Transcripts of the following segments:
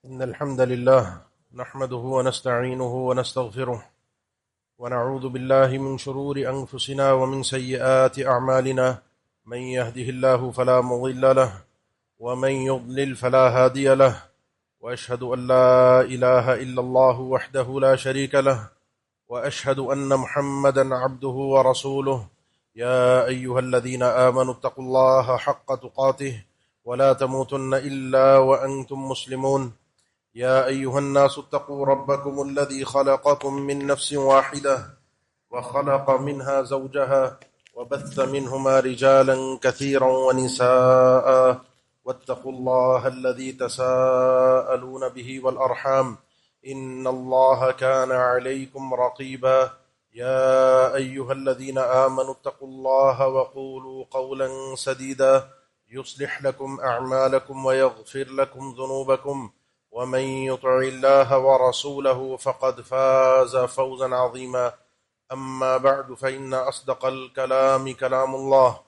إن الحمد لله نحمده ونستعينه ونستغفره ونعوذ بالله من شرور أنفسنا ومن سيئات أعمالنا من يهده الله فلا مضل له ومن يضلل فلا هادي له وأشهد أن لا إله إلا الله وحده لا شريك له وأشهد أن محمدا عبده ورسوله يا أيها الذين آمنوا اتقوا الله حق تقاته ولا تموتن إلا وأنتم مسلمون يا أيها الناس اتقوا ربكم الذي خلقكم من نفس واحدة وخلق منها زوجها وبث منهما رجالا كثيرا ونساء واتقوا الله الذي تساءلون به والأرحام إن الله كان عليكم رقيبا يا أيها الذين آمنوا اتقوا الله وقولوا قولا سديدا يصلح لكم أعمالكم ويغفر لكم ذنوبكم ومن يطع الله ورسوله فقد فاز فوزا عظيما أما بعد فإن أصدق الكلام كلام الله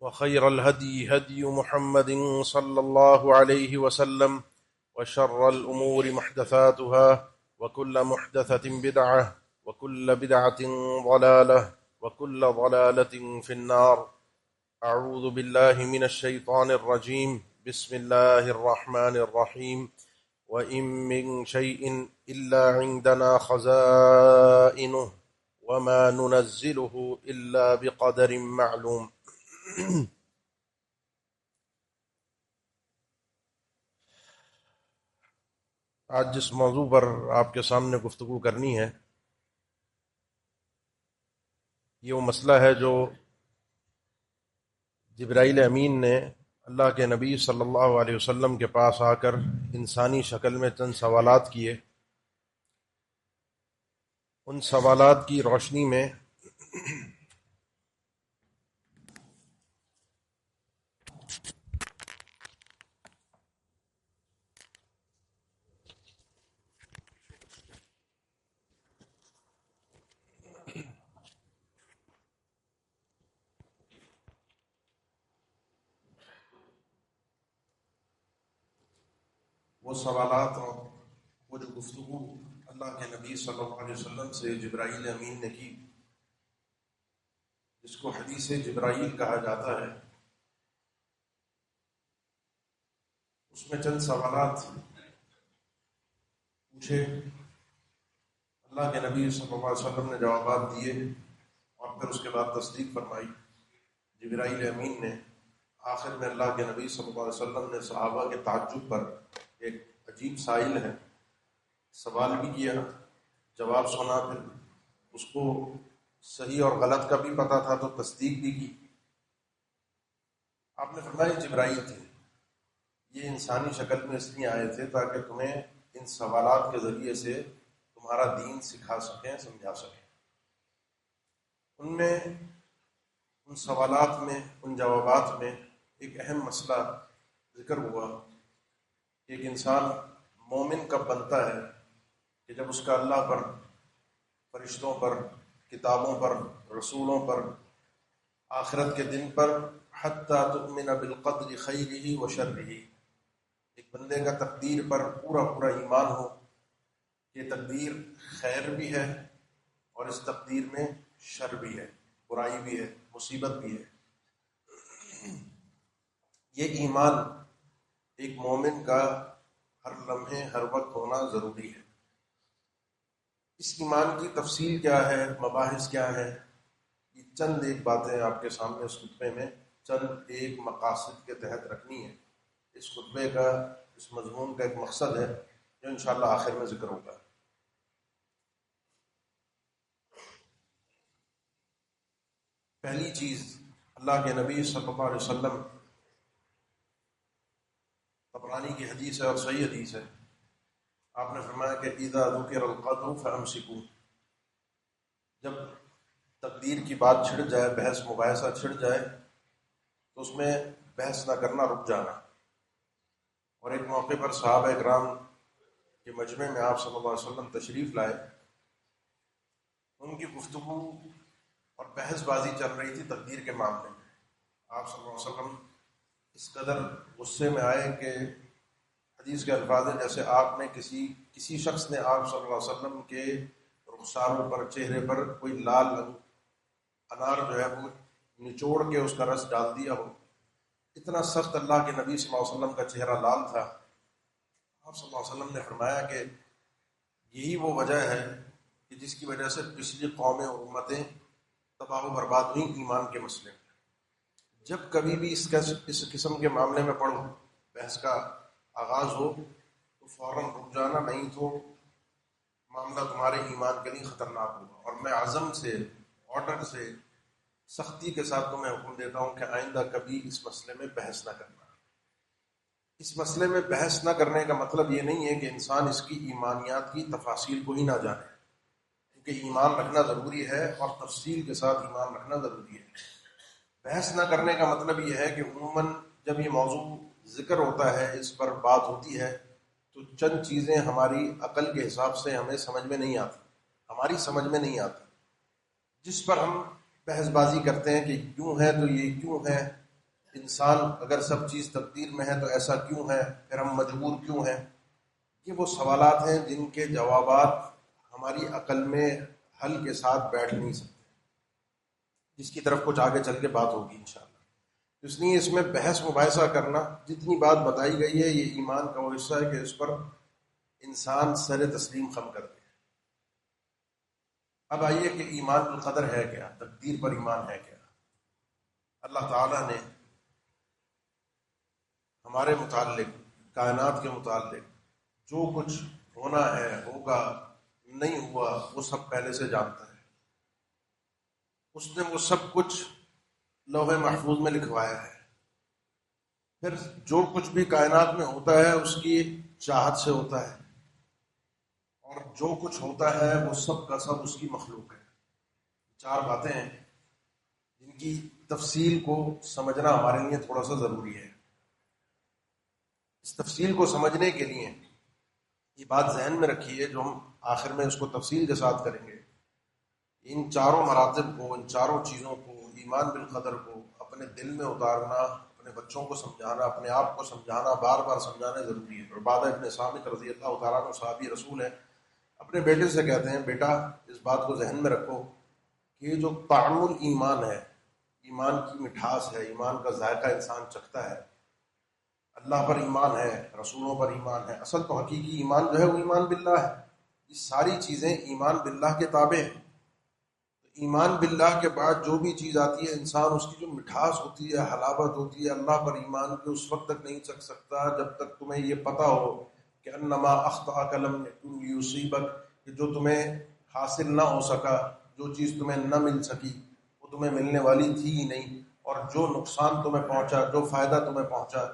وخير الهدي هدي محمد صلى الله عليه وسلم وشر الأمور محدثاتها وكل محدثة بدعة وكل بدعة ضلالة وكل ضلالة في النار. أعوذ بالله من الشيطان الرجيم. بسم الله الرحمن الرحيم. وإن من شيء إلا عندنا خزائنه وما ننزله إلا بقدر معلوم. آج جس موضوع پر آپ کے سامنے گفتگو کرنی ہے یہ وہ مسئلہ ہے جو جبرائیل امین نے اللہ کے نبی صلی اللہ علیہ وسلم کے پاس آ کر انسانی شکل میں چند سوالات کیے. ان سوالات کی روشنی میں وہ سوالات اور وہ جو گفتگو اللہ کے نبی صلی اللہ علیہ وسلم سے جبرائیل امین نے کی، جس کو حدیث جبرائیل کہا جاتا ہے، اس میں چند سوالات پوچھے، اللہ کے نبی صلی اللہ علیہ وسلم نے جوابات دیے اور پھر اس کے بعد تصدیق فرمائی جبرائیل امین نے. آخر میں اللہ کے نبی صلی اللہ علیہ وسلم نے صحابہ کے تعجب پر ایک عجیب سائل ہے سوال بھی کیا، جواب سنا، پھر اس کو صحیح اور غلط کا بھی پتہ تھا تو تصدیق بھی کی. آپ نے فرمایا جبرائیل تھے، یہ انسانی شکل میں اس لیے آئے تھے تاکہ تمہیں ان سوالات کے ذریعے سے تمہارا دین سکھا سکیں، سمجھا سکیں. ان میں، ان سوالات میں، ان جوابات میں ایک اہم مسئلہ ذکر ہوا کہ ایک انسان مومن کب بنتا ہے کہ جب اس کا اللہ پر، فرشتوں پر، کتابوں پر، رسولوں پر، آخرت کے دن پر حتی تؤمن بالقدر خیرہ و شرہ، ایک بندے کا تقدیر پر پورا پورا ایمان ہو کہ تقدیر خیر بھی ہے اور اس تقدیر میں شر بھی ہے، برائی بھی ہے، مصیبت بھی ہے. یہ ایمان ایک مومن کا ہر لمحے ہر وقت ہونا ضروری ہے. اس ایمان کی تفصیل کیا ہے، مباحث کیا ہے، یہ چند ایک باتیں آپ کے سامنے اس خطبے میں چند ایک مقاصد کے تحت رکھنی ہے. اس خطبے کا، اس مضمون کا ایک مقصد ہے جو انشاءاللہ آخر میں ذکر ہوگا. پہلی چیز، اللہ کے نبی صلی اللہ علیہ وسلم، طبرانی کی حدیث ہے اور صحیح حدیث ہے، آپ نے فرمایا کہ اذا ذکر القدر فامسکوا، جب تقدیر کی بات چھڑ جائے، بحث مباحثہ چھڑ جائے تو اس میں بحث نہ کرنا، رک جانا. اور ایک موقع پر صحابہ اکرام کے مجمع میں آپ صلی اللہ علیہ وسلم تشریف لائے، ان کی گفتگو اور بحث بازی چل رہی تھی تقدیر کے معاملے میں. آپ صلی اللہ علیہ وسلم اس قدر غصے میں آئے کہ حدیث کے الفاظ ہیں جیسے آپ نے کسی شخص نے آپ صلی اللہ علیہ وسلم کے رخساروں پر، چہرے پر کوئی لال انار جو ہے وہ نچوڑ کے اس کا رس ڈال دیا ہو. اتنا سخت اللہ کے نبی صلی اللہ علیہ وسلم کا چہرہ لال تھا. آپ صلی اللہ علیہ وسلم نے فرمایا کہ یہی وہ وجہ ہے کہ جس کی وجہ سے پچھلی قومیں اور امتیں تباہ و برباد ہوئی ایمان کے مسئلے میں. جب کبھی بھی اس قسم کے معاملے میں پڑھو، بحث کا آغاز ہو، تو فوراً رک جانا، نہیں تو معاملہ تمہارے ایمان کے لیے خطرناک ہوگا. اور میں عزم سے، آرڈر سے، سختی کے ساتھ تمہیں حکم دیتا ہوں کہ آئندہ کبھی اس مسئلے میں بحث نہ کرنا. اس مسئلے میں بحث نہ کرنے کا مطلب یہ نہیں ہے کہ انسان اس کی ایمانیات کی تفاصیل کو ہی نہ جانے، کیونکہ ایمان رکھنا ضروری ہے اور تفصیل کے ساتھ ایمان رکھنا ضروری ہے. بحث نہ کرنے کا مطلب یہ ہے کہ عموماً جب یہ موضوع ذکر ہوتا ہے، اس پر بات ہوتی ہے، تو چند چیزیں ہماری عقل کے حساب سے ہمیں سمجھ میں نہیں آتی، ہماری سمجھ میں نہیں آتی، جس پر ہم بحث بازی کرتے ہیں کہ کیوں ہے تو یہ کیوں ہے، انسان اگر سب چیز تقدیر میں ہے تو ایسا کیوں ہے، پھر ہم مجبور کیوں ہیں. یہ وہ سوالات ہیں جن کے جوابات ہماری عقل میں حل کے ساتھ بیٹھ نہیں سکتے، جس کی طرف کچھ آگے چل کے بات ہوگی انشاءاللہ. اس لیے اس میں بحث مباحثہ کرنا، جتنی بات بتائی گئی ہے یہ ایمان کا وہ حصہ ہے کہ اس پر انسان سر تسلیم خم کر دے. اب آئیے کہ ایمان بالقدر ہے کیا، تقدیر پر ایمان ہے کیا. اللہ تعالیٰ نے ہمارے متعلق، کائنات کے متعلق جو کچھ ہونا ہے، ہوگا، نہیں ہوا، وہ سب پہلے سے جانتا ہے. اس نے وہ سب کچھ لوح محفوظ میں لکھوایا ہے. پھر جو کچھ بھی کائنات میں ہوتا ہے اس کی چاہت سے ہوتا ہے، اور جو کچھ ہوتا ہے وہ سب کا سب اس کی مخلوق ہے. چار باتیں ہیں جن کی تفصیل کو سمجھنا ہمارے لیے تھوڑا سا ضروری ہے. اس تفصیل کو سمجھنے کے لیے یہ بات ذہن میں رکھیے، جو ہم آخر میں اس کو تفصیل کے ساتھ کریں گے. ان چاروں مراتب کو، ان چاروں چیزوں کو، ایمان بالقدر کو اپنے دل میں اتارنا، اپنے بچوں کو سمجھانا، اپنے آپ کو سمجھانا، بار بار سمجھانا ضروری ہے. عبادہ ابن صامت رضی اللہ تعالیٰ عنہ صحابی رسول ہیں، اپنے بیٹے سے کہتے ہیں بیٹا اس بات کو ذہن میں رکھو کہ یہ جو طعم الایمان ہے، ایمان کی مٹھاس ہے، ایمان کا ذائقہ انسان چکھتا ہے. اللہ پر ایمان ہے، رسولوں پر ایمان ہے. اصل تو حقیقی ایمان جو ہے وہ ایمان باللہ ہے. یہ ساری چیزیں ایمان باللہ کے تابع ہیں. ایمان باللہ کے بعد جو بھی چیز آتی ہے، انسان اس کی جو مٹھاس ہوتی ہے، حلاوت ہوتی ہے، اللہ پر ایمان کے اس وقت تک نہیں چکھ سکتا جب تک تمہیں یہ پتہ ہو کہ انما اخطأک لم یکن یصیبک، کہ جو تمہیں حاصل نہ ہو سکا، جو چیز تمہیں نہ مل سکی وہ تمہیں ملنے والی تھی ہی نہیں، اور جو نقصان تمہیں پہنچا، جو فائدہ تمہیں پہنچا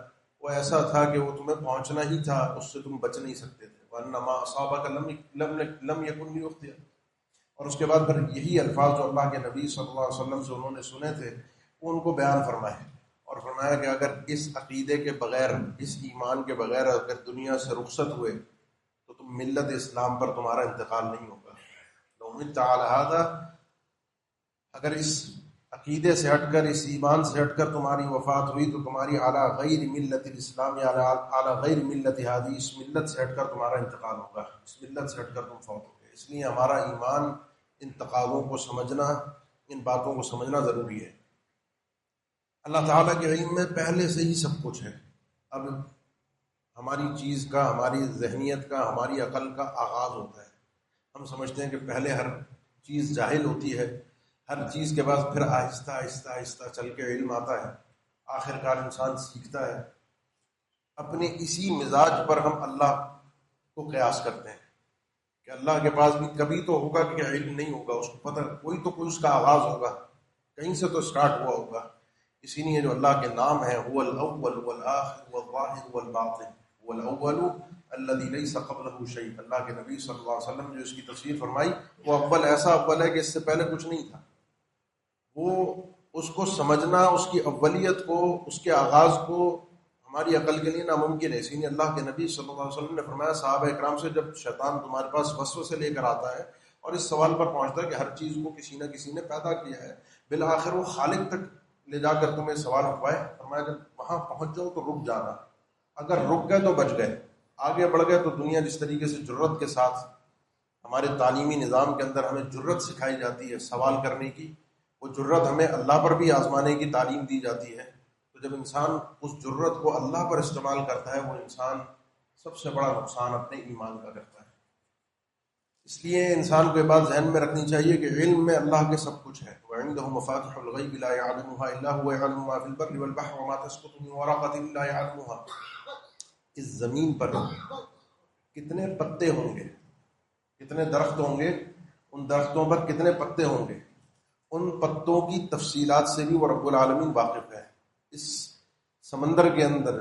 وہ ایسا تھا کہ وہ تمہیں پہنچنا ہی تھا، اس سے تم بچ نہیں سکتے تھے. وانما اصابک لم یکن لیخطئک. اور اس کے بعد پھر یہی الفاظ جو اللہ کے نبی صلی اللہ علیہ وسلم سے انہوں نے سنے تھے وہ ان کو بیان فرمائے، اور فرمایا کہ اگر اس عقیدے کے بغیر، اس ایمان کے بغیر اگر دنیا سے رخصت ہوئے تو تم ملت اسلام پر تمہارا انتقال نہیں ہوگا. لو مت علی ھذا، اگر اس عقیدے سے ہٹ کر، اس ایمان سے ہٹ کر تمہاری وفات ہوئی تو تمہاری اعلیٰ غیر ملت الاسلام، یا اعلیٰ غیر ملت ہادی، اس ملت سے ہٹ کر تمہارا انتقال ہوگا، اس ملت سے ہٹ کر تم فوت ہوگے. اس لیے ہمارا ایمان، ان تقاضوں کو سمجھنا، ان باتوں کو سمجھنا ضروری ہے. اللہ تعالیٰ کے علم میں پہلے سے ہی سب کچھ ہے. اب ہماری چیز کا، ہماری ذہنیت کا، ہماری عقل کا آغاز ہوتا ہے. ہم سمجھتے ہیں کہ پہلے ہر چیز جاہل ہوتی ہے، ہر چیز کے بعد پھر آہستہ آہستہ آہستہ چل کے علم آتا ہے، آخر کار انسان سیکھتا ہے. اپنے اسی مزاج پر ہم اللہ کو قیاس کرتے ہیں کہ اللہ کے پاس بھی کبھی تو ہوگا کہ علم نہیں ہوگا، اس کو پتہ کوئی تو کوئی اس کا آغاز ہوگا، کہیں سے تو اسٹارٹ ہوا ہوگا. اسی لیے جو اللہ کے نام ہیں، هو الاول والآخر والظاہر والباطن والاول الذی لیس قبلہ شیء، اللہ کے نبی صلی اللہ علیہ وسلم نے جو اس کی تفسیر فرمائی، وہ اول ایسا اول ہے کہ اس سے پہلے کچھ نہیں تھا. وہ اس کو سمجھنا، اس کی اولیت کو، اس کے آغاز کو ہماری عقل کے لیے ناممکن ہے. اسی لیے اللہ کے نبی صلی اللہ علیہ وسلم نے فرمایا صحابہ اکرام سے، جب شیطان تمہارے پاس وسوسے لے کر آتا ہے اور اس سوال پر پہنچتا ہے کہ ہر چیز کو کسی نہ کسی نے پیدا کیا ہے، بالآخر وہ خالق تک لے جا کر تمہیں سوال اٹھوائے، فرمایا جب وہاں پہنچ جاؤ تو رک جانا، اگر رک گئے تو بچ گئے، آگے بڑھ گئے تو دنیا جس طریقے سے جرت کے ساتھ ہمارے تعلیمی نظام کے اندر ہمیں جرت سکھائی جاتی ہے سوال کرنے کی، وہ جرت ہمیں اللہ پر بھی آزمانے کی تعلیم دی جاتی ہے. تو جب انسان اس جرت کو اللہ پر استعمال کرتا ہے وہ انسان سب سے بڑا نقصان اپنے ایمان کا کرتا ہے. اس لیے انسان کو یہ بات ذہن میں رکھنی چاہیے کہ علم میں اللہ کے سب کچھ ہے. وعنده مفاتح الغیب لا يعلمها الا هو يعلم ما في البر والبحر وما تسقط من ورقة الا يعلمها. اس زمین پر کتنے پتے ہوں گے، کتنے درخت ہوں گے، ان درختوں پر کتنے پتے ہوں گے، ان پتوں کی تفصیلات سے بھی وہ رب العالمین واقف ہے. اس سمندر کے اندر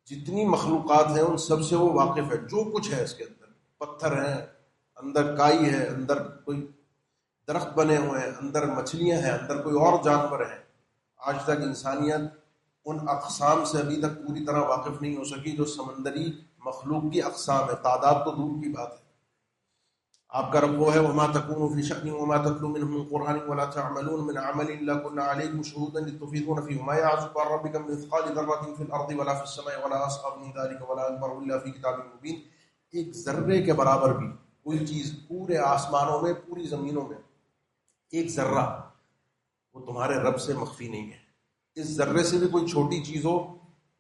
جتنی مخلوقات ہیں ان سب سے وہ واقف ہے. جو کچھ ہے اس کے اندر، پتھر ہیں، اندر کائی ہے، اندر کوئی درخت بنے ہوئے ہیں، اندر مچھلیاں ہیں، اندر کوئی اور جانور ہیں. آج تک انسانیت ان اقسام سے ابھی تک پوری طرح واقف نہیں ہو سکی جو سمندری مخلوق کی اقسام ہے. تعداد تو دور کی بات ہے. آپ کا رب وہ ہے وما تكونوا في شأن وما تتلو منه من قرآن ولا تعملون من عمل إلا كنا عليكم شهودا لتفيضون فيه ما يعزب عن ربك من مثقال ذرة في الأرض ولا في السماء ولا أصغر من ذلك ولا أكبر إلا في كتاب مبين. ایک ذرے کے برابر بھی کوئی چیز پورے آسمانوں میں، پوری زمینوں میں ایک ذرہ وہ تمہارے رب سے مخفی نہیں ہے. اس ذرے سے بھی کوئی چھوٹی چیز ہو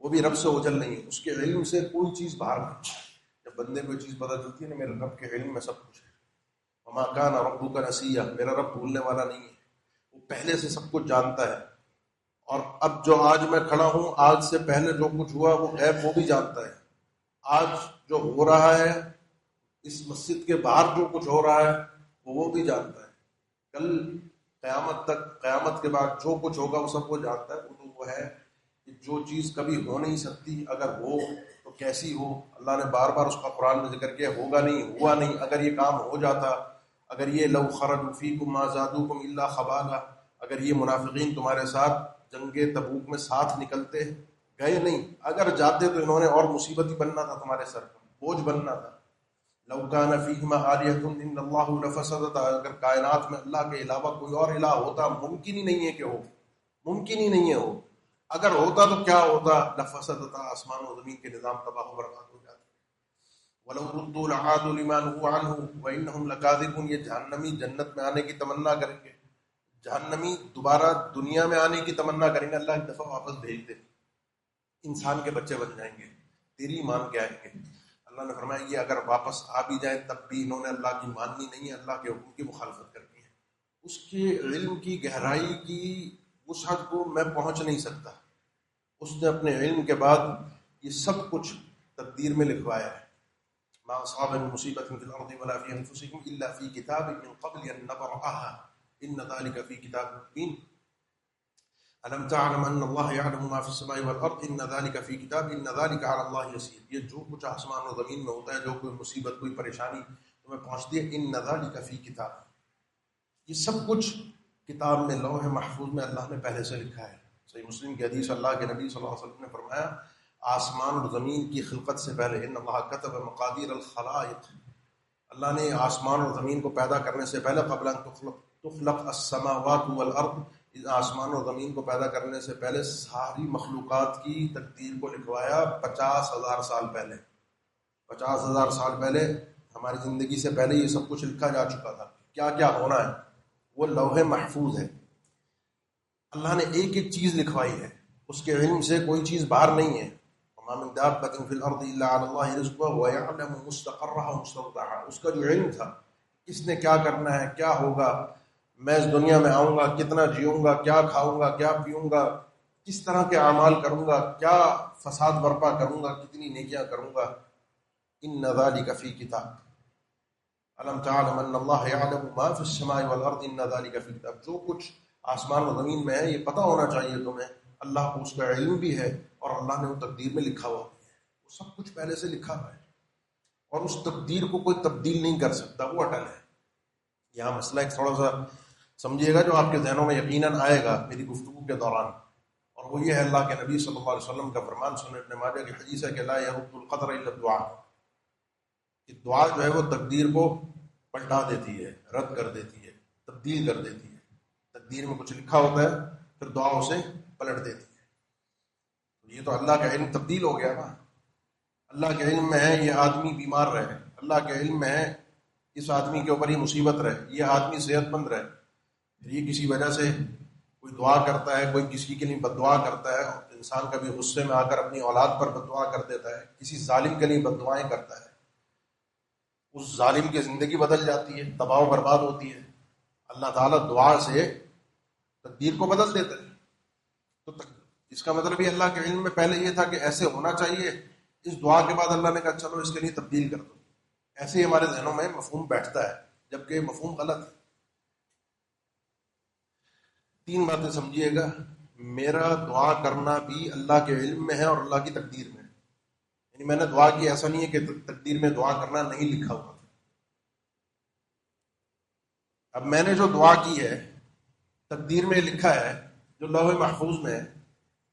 وہ بھی رب سے اوجھل نہیں ہے. اس کے علم سے کوئی چیز باہر نہیں. جب بندے کو چیز پتہ چلتی ہے نا میرے رب کے علم میں سب کچھ ہے. وما كان ربك نسيا، میرا رب بھولنے والا نہیں ہے، وہ پہلے سے سب کچھ جانتا ہے. اور اب جو آج میں کھڑا ہوں، آج سے پہلے جو کچھ ہوا وہ غیب وہ بھی جانتا ہے. آج جو ہو رہا ہے اس مسجد کے باہر جو کچھ ہو رہا ہے وہ بھی جانتا ہے. کل قیامت تک، قیامت کے بعد جو کچھ ہوگا وہ سب وہ جانتا ہے. وہ ہے کہ جو چیز کبھی ہو نہیں سکتی اگر ہو تو کیسی ہو. اللہ نے بار بار اس کا قرآن میں ذکر کیا، ہوگا نہیں، ہوا نہیں. اگر یہ کام ہو جاتا، اگر یہ لو خرجوا فیکم ما زادوکم الا خبالا، اگر یہ منافقین تمہارے ساتھ جنگ تبوک میں ساتھ نکلتے، گئے نہیں، اگر جاتے تو انہوں نے اور مصیبت ہی بننا تھا، تمہارے سر پر بوجھ بننا تھا. لو کان فیہما آلیۃ الا اللہ لفسدتا، اگر کائنات میں اللہ کے علاوہ کوئی اور الہ ہوتا، ممکن ہی نہیں ہے کہ ہو، ممکن ہی نہیں ہے ہو. اگر ہوتا تو کیا ہوتا؟ لفسدتا، آسمان و زمین کے نظام تباہ و برباد ہو جاتے. وَلَوْ رُدُّوا لَعَادُوا لِمَا نُهُوا عَنْهُ وَإِنَّهُمْ لَكَاذِبُونَ. یہ جہنمی جنت میں آنے کی تمنا کریں گے، جہنمی دوبارہ دنیا میں آنے کی تمنا کریں گے. اللہ ایک دفعہ واپس بھیج دے، انسان کے بچے بن جائیں گے، تیری مان کے آئیں گے. اللہ نے فرمایا یہ اگر واپس آ بھی جائیں تب بھی انہوں نے اللہ کی ماننی نہیں ہے، اللہ کے حکم کی مخالفت کرنی ہے. اس کے علم کی گہرائی کی وسعت کو میں پہنچ نہیں سکتا. اس نے اپنے علم کے بعد یہ سب کچھ تقدیر میں لکھوایا ہے. ما اصاب من مصیبت فی الارض ولا فی انفسکم الا فی کتاب من قبل ان نبرأها ان ذلک فی کتاب مبین. الم تعلم ان اللہ یعلم ما فی السماء والارض ان ذلک فی کتاب ان ذلک علی اللہ یسیر. یہ جو کچھ آسمان و زمین میں ہوتا ہے، جو کوئی مصیبت، کوئی پریشانی تمہیں پہنچتی ہے، ان ذلک فی کتاب، یہ سب کچھ کتاب میں، لوح محفوظ میں اللہ نے پہلے سے لکھا ہے. صحیح مسلم کی حدیث، اللہ کے نبی صلی اللہ علیہ وسلم نے فرمایا آسمان اور زمین کی خلقت سے پہلے ان اللہ کتب مقادیر الخلائق، اللہ نے آسمان اور زمین کو پیدا کرنے سے پہلے قبل ان تخلق السماوات والارض، اس آسمان اور زمین کو پیدا کرنے سے پہلے ساری مخلوقات کی تقدیر کو لکھوایا. 50,000 سال پہلے، 50,000 سال پہلے، ہماری زندگی سے پہلے یہ سب کچھ لکھا جا چکا تھا. کیا کیا ہونا ہے وہ لوح محفوظ ہے. اللہ نے ایک ایک چیز لکھوائی ہے، اس کے علم سے کوئی چیز باہر نہیں ہے. وما من دابة في الارض الا على الله رزقها ويعلم مستقرها ومستودعها. اس کا جو علم تھا کس نے کیا کرنا ہے، کیا ہوگا، میں اس دنیا میں آؤں گا، کتنا جیوں گا، کیا کھاؤں گا، کیا پیوں گا، کس طرح کے اعمال کروں گا، کیا فساد برپا کروں گا، کتنی نیکیاں کروں گا. ان ذلك في کتاب. الم تعلم ان اللہ یعلم ما فی السماء والارض ان ذلك في کتاب. جو کچھ آسمان و زمین میں ہے یہ پتہ ہونا چاہیے تمہیں. اللہ کو اس کا علم بھی ہے اور اللہ نے وہ تقدیر میں لکھا ہوا بھی ہے. وہ سب کچھ پہلے سے لکھا ہوا ہے اور اس تقدیر کو کوئی تبدیل نہیں کر سکتا، وہ اٹل ہے. یہاں مسئلہ ایک تھوڑا سا سمجھیے گا جو آپ کے ذہنوں میں یقیناً آئے گا میری گفتگو کے دوران، اور وہ یہ ہے اللہ کے نبی صلی اللہ علیہ وسلم کا فرمان سنن ابن ماجہ کی حدیث ہے کہ لا يرد القدر الا الدعاء، کہ دعا جو ہے وہ تقدیر کو پلٹا دیتی ہے، رد کر دیتی ہے، تبدیل کر دیتی ہے. تقدیر میں کچھ لکھا ہوتا ہے پھر دعا اسے پلٹ دیتی ہے. یہ تو اللہ کا علم تبدیل ہو گیا نا. اللہ کے علم میں ہے یہ آدمی بیمار رہے، اللہ کے علم میں ہے اس آدمی کے اوپر یہ مصیبت رہے، یہ آدمی صحت مند رہے، پھر یہ کسی وجہ سے کوئی دعا کرتا ہے، کوئی کسی کے لیے بد دعا کرتا ہے، انسان کبھی غصے میں آ کر اپنی اولاد پر بد دعا کر دیتا ہے، کسی ظالم کے لیے بد دعائیں کرتا ہے، اس ظالم کی زندگی بدل جاتی ہے، تباہ و برباد ہوتی ہے۔ اللہ تعالیٰ دعا سے تقدیر کو بدل دیتا ہے۔ تو اس کا مطلب یہ اللہ کے علم میں پہلے یہ تھا کہ ایسے ہونا چاہیے، اس دعا کے بعد اللہ نے کہا چلو اس کے لیے تبدیل کر دو۔ ایسے ہی ہمارے ذہنوں میں مفہوم بیٹھتا ہے، جبکہ یہ مفہوم غلط ہے۔ تین باتیں سمجھیے گا، میرا دعا کرنا بھی اللہ کے علم میں ہے اور اللہ کی تقدیر میں ہے۔ یعنی میں نے دعا کی، ایسا نہیں ہے کہ تقدیر میں دعا کرنا نہیں لکھا ہوا تھا۔ اب میں نے جو دعا کی ہے تقدیر میں لکھا ہے، جو لوح محفوظ میں ہے،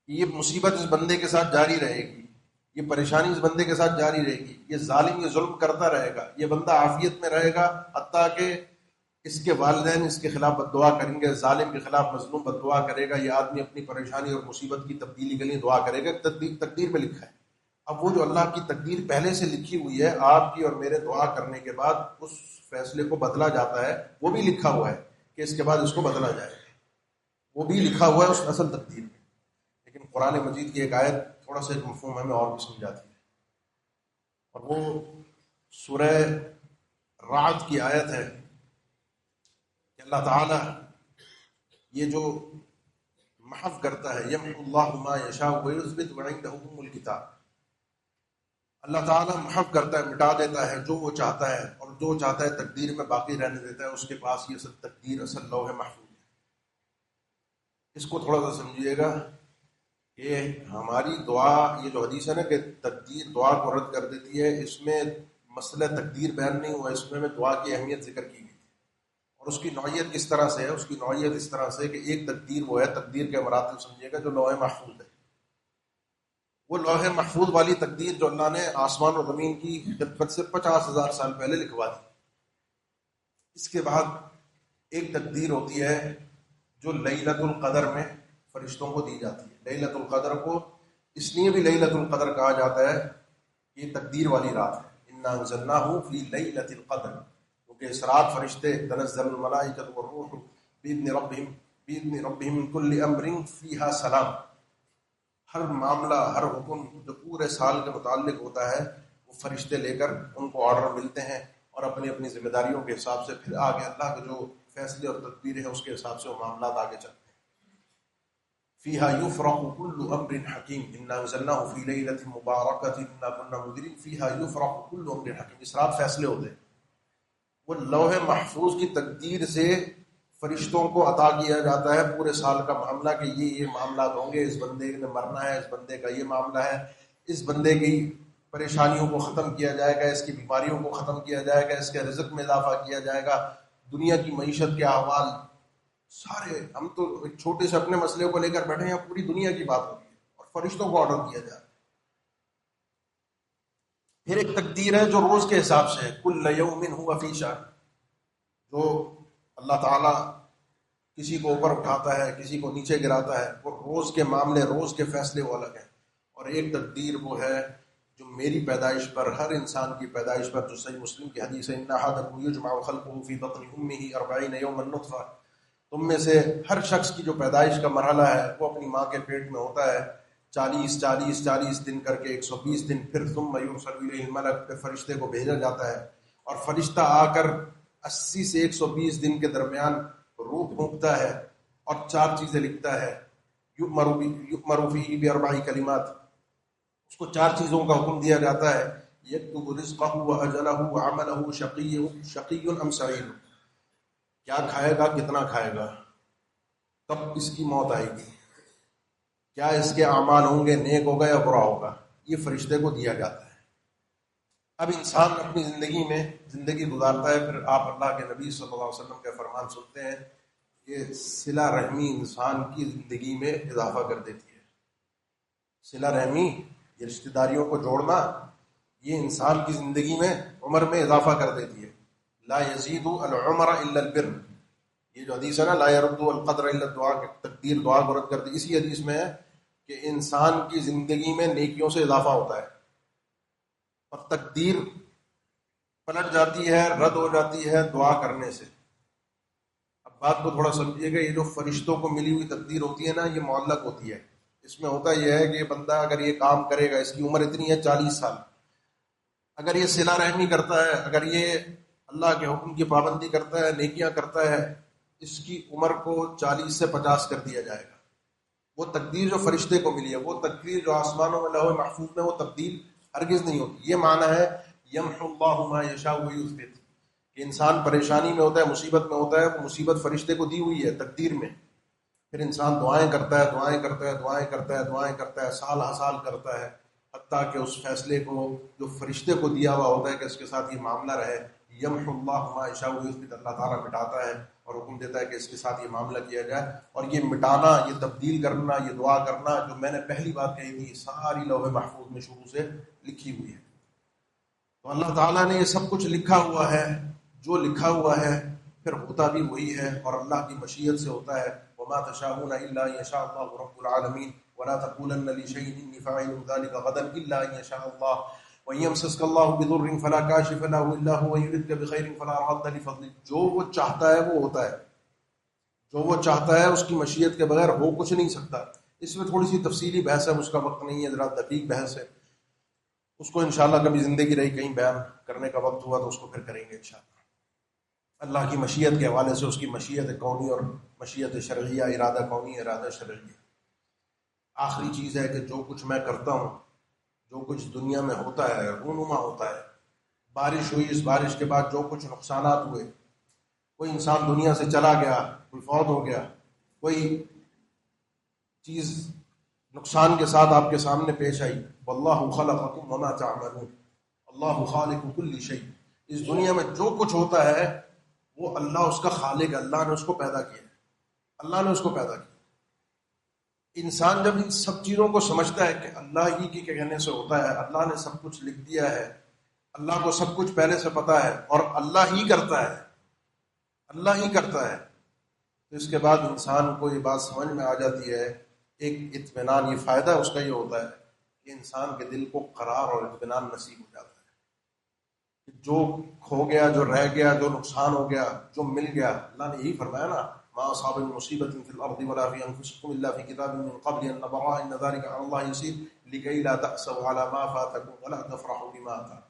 یہ مصیبت اس بندے کے ساتھ جاری رہے گی، یہ پریشانی اس بندے کے ساتھ جاری رہے گی، یہ ظالم یہ ظلم کرتا رہے گا، یہ بندہ عافیت میں رہے گا، حتیٰ کہ اس کے والدین اس کے خلاف بد دعا کریں گے، ظالم کے خلاف مظلوم بد دعا کرے گا، یہ آدمی اپنی پریشانی اور مصیبت کی تبدیلی کے لیے دعا کرے گا۔ تقدیر میں لکھا ہے۔ اب وہ جو اللہ کی تقدیر پہلے سے لکھی ہوئی ہے، آپ کی اور میرے دعا کرنے کے بعد اس فیصلے کو بدلا جاتا ہے، وہ بھی لکھا ہوا ہے کہ اس کے بعد اس کو بدلا جائے گا، وہ بھی لکھا ہوا ہے اس اصل تقدیر میں۔ لیکن قرآن مجید کی ایک آیت تھوڑا سا ایک مفہوم ہمیں اور بھی سمجھاتی ہے، اور وہ سورہ رعد کی آیت ہے کہ اللہ تعالیٰ یہ جو محو کرتا ہے، یمحو اللہ ما یشاء ویثبت وعندہ ام الکتاب، اللہ تعالیٰ محو کرتا ہے، مٹا دیتا ہے جو وہ چاہتا ہے، اور جو چاہتا ہے تقدیر میں باقی رہنے دیتا ہے، اس کے پاس یہ سب تقدیر اصل لوح محفوظ ہے۔ اس کو تھوڑا سا سمجھیے گا کہ ہماری دعا، یہ جو حدیث ہے نا کہ تقدیر دعا کو رد کر دیتی ہے، اس میں مسئلہ تقدیر بیان نہیں ہوا، اس میں دعا کی اہمیت ذکر کی گئی اور اس کی نوعیت کس طرح سے ہے۔ اس کی نوعیت اس طرح سے کہ ایک تقدیر وہ ہے، تقدیر کے مراتب سمجھیے گا، جو لوح محفوظ ہے، وہ لوح محفوظ والی تقدیر جو اللہ نے آسمان و زمین کی خلقت سے 50,000 سال پہلے لکھوا دی۔ اس کے بعد ایک تقدیر ہوتی ہے جو لیلۃ القدر میں فرشتوں کو دی جاتی ہے۔ لیلۃ القدر کو اس لیے بھی لیلۃ القدر کہا جاتا ہے کہ یہ تقدیر والی رات ہے، انا انزلناہ فی لیلۃ القدر، کیونکہ اس رات فرشتے تنزل الملائکۃ والروح باذن ربہم من کل امر فیہا سلام، ہر معاملہ، ہر حکم جو پورے سال کے متعلق ہوتا ہے وہ فرشتے لے کر ان کو آرڈر ملتے ہیں، اور اپنی اپنی ذمہ داریوں کے حساب سے پھر آگے اللہ کے جو فیصلے اور تدبیر ہے اس کے حساب سے وہ معاملات آگے چلتے ہیں۔ فیہا یفرق کل امر حکیم، انا انزلناہ فی لیلۃ مبارکۃ انا کنا منذرین، فیہا یفرق کل امر حکیم، اس رات فیصلے ہوتے ہیں۔ وہ لوح محفوظ کی تقدیر سے فرشتوں کو عطا کیا جاتا ہے پورے سال کا معاملہ کہ یہ معاملات ہوں گے، اس بندے نے مرنا ہے، اس بندے کا یہ معاملہ ہے، اس بندے کی پریشانیوں کو ختم کیا جائے گا، اس کی بیماریوں کو ختم کیا جائے گا، اس کے رزق میں اضافہ کیا جائے گا، دنیا کی معیشت کے احوال سارے، ہم تو ایک چھوٹے سے اپنے مسئلے کو لے کر بیٹھے ہیں، پوری دنیا کی بات ہوتی ہے اور فرشتوں کو آرڈر کیا جائے۔ پھر ایک تقدیر ہے جو روز کے حساب سے ہے، کل یوم ہوا فی شأن، جو اللہ تعالیٰ کسی کو اوپر اٹھاتا ہے، کسی کو نیچے گراتا ہے، وہ روز کے معاملے، روز کے فیصلے وہ الگ ہیں۔ اور ایک تقدیر وہ ہے جو میری پیدائش پر، ہر انسان کی پیدائش پر، جو صحیح مسلم کی حدیث ہے، ان احدکم یجمع خلقہ فی بطن امہ 40 یوما نطفہ، تم میں سے ہر شخص کی جو پیدائش کا مرحلہ ہے وہ اپنی ماں کے پیٹ میں ہوتا ہے 40 دن کر کے 120 دن، پھر ثم یرسل الیہ الملک، پھر فرشتے کو بھیجا جاتا ہے، اور فرشتہ آ کر 80 سے 120 دن کے درمیان روح پھونکتا ہے اور 4 چیزیں لکھتا ہے، یؤمر فیہ باربع کلمات، اس کو 4 چیزوں کا حکم دیا جاتا ہے، یکتب رزقہ واجلہ وعملہ شقی ام سعید، کیا کھائے گا، کتنا کھائے گا، کب اس کی موت آئے گی، کیا اس کے اعمال ہوں گے، نیک ہوگا یا برا ہوگا، یہ فرشتے کو دیا جاتا ہے۔ اب انسان اپنی زندگی گزارتا ہے، پھر آپ اللہ کے نبی صلی اللہ علیہ وسلم کے فرمان سنتے ہیں، یہ صلہ رحمی انسان کی زندگی میں اضافہ کر دیتی ہے۔ صلہ رحمی، یہ رشتہ داریوں کو جوڑنا، یہ انسان کی زندگی میں عمر میں اضافہ کر دیتی ہے۔ لا یزید العمر الا البر، یہ جو حدیث ہے نا، لا يرد القدر الا الدعاء، تقدیر دعا کو رد کرتی، اسی حدیث میں ہے کہ انسان کی زندگی میں نیکیوں سے اضافہ ہوتا ہے۔ اور تقدیر پلٹ جاتی ہے، رد ہو جاتی ہے دعا کرنے سے۔ اب بات کو تھوڑا سمجھیے گا، یہ جو فرشتوں کو ملی ہوئی تقدیر ہوتی ہے نا، یہ معلق ہوتی ہے۔ اس میں ہوتا یہ ہے کہ بندہ اگر یہ کام کرے گا، اس کی عمر اتنی ہے 40 سال، اگر یہ صلہ رحمی کرتا ہے، اگر یہ اللہ کے حکم کی پابندی کرتا ہے، نیکیاں کرتا ہے، اس کی عمر کو 40 سے 50 کر دیا جائے گا۔ وہ تقدیر جو فرشتے کو ملی ہے، وہ تقدیر جو آسمانوں میں لوح محفوظ میں، وہ تبدیل ہرگز نہیں ہوتی۔ یہ معنی ہے یمحو اللہ ما یشاء ویثبت، کہ انسان پریشانی میں ہوتا ہے، مصیبت میں ہوتا ہے، وہ مصیبت فرشتے کو دی ہوئی ہے تقدیر میں، پھر انسان دعائیں کرتا ہے، دعائیں کرتا ہے، دعائیں کرتا ہے، دعائیں کرتا ہے، سال ہر سال کرتا ہے، حتیٰ کہ اس فیصلے کو جو فرشتے کو دیا ہوا ہوتا ہے کہ اس کے ساتھ یہ معاملہ رہے، یمحو اللہ ما یشاء ویثبت، اللہ تعالیٰ مٹاتا ہے اور حکم دیتا ہے کہ اس کے ساتھ یہ معاملہ کیا جائے۔ اور یہ مٹانا، یہ تبدیل کرنا، یہ دعا کرنا، جو میں نے پہلی بات کہی تھی، ساری لوح محفوظ میں شروع سے لکھی ہوئی ہے۔ تو اللہ تعالیٰ نے یہ سب کچھ لکھا ہوا ہے، جو لکھا ہوا ہے پھر ہوتا بھی وہی ہے، اور اللہ کی مشیت سے ہوتا ہے۔ وما تشاءون الا ان يشاء الله رب العالمین ولا تقولن لشيء اني فاعل ذلك غدا الا ان يشاء الله وان يمسسك الله بضر فلا كاشف له الا هو وان يردك بخير فلا راد لفضله۔ جو وہ چاہتا ہے وہ ہوتا ہے، جو وہ چاہتا ہے اس کی مشیت کے بغیر ہو کچھ نہیں سکتا۔ اس میں تھوڑی سی تفصیلی بحث ہے، اس کا وقت نہیں ہے، ذرا دقیق بحث ہے، اس کو انشاءاللہ کبھی زندگی رہی کہیں بیان کرنے کا وقت ہوا تو اس کو پھر کریں گے انشاءاللہ۔ اللہ کی مشیت کے حوالے سے اس کی مشیت کونی اور مشیت شرعیہ، ارادہ کونی، ارادہ شرعیہ۔ آخری چیز ہے کہ جو کچھ میں کرتا ہوں، جو کچھ دنیا میں ہوتا ہے، رونما ہوتا ہے، بارش ہوئی، اس بارش کے بعد جو کچھ نقصانات ہوئے، کوئی انسان دنیا سے چلا گیا، کوئی فوت ہو گیا، کوئی چیز نقصان کے ساتھ آپ کے سامنے پیش آئی، واللہ خلقکم وما تعملون، اللہ خالق کل شیء، اس دنیا میں جو کچھ ہوتا ہے وہ اللہ اس کا خالق ہے، اللہ نے اس کو پیدا کیا ہے، اللہ نے اس کو پیدا کیا۔ انسان جب ان سب چیزوں کو سمجھتا ہے کہ اللہ ہی کے کہنے سے ہوتا ہے، اللہ نے سب کچھ لکھ دیا ہے، اللہ کو سب کچھ پہلے سے پتا ہے اور اللہ ہی کرتا ہے، اللہ ہی کرتا ہے، تو اس کے بعد انسان کو یہ بات سمجھ میں آ جاتی ہے، ایک اطمینان، یہ فائدہ اس کا یہ ہوتا ہے کہ انسان کے دل کو قرار اور اطمینان نصیب ہو جاتا ہے۔ جو کھو گیا، جو رہ گیا، جو نقصان ہو گیا، جو مل گیا، اللہ نے یہی فرمایا نا، ما اصاب من مصیبت فی الارض ولا فی انفسکم الا فی کتاب من قبل ان نبرأها ان ذلك علی اللہ یسیر لکی لا تأسوا علی ما فاتکم ولا تفرحوا بما آتاکم۔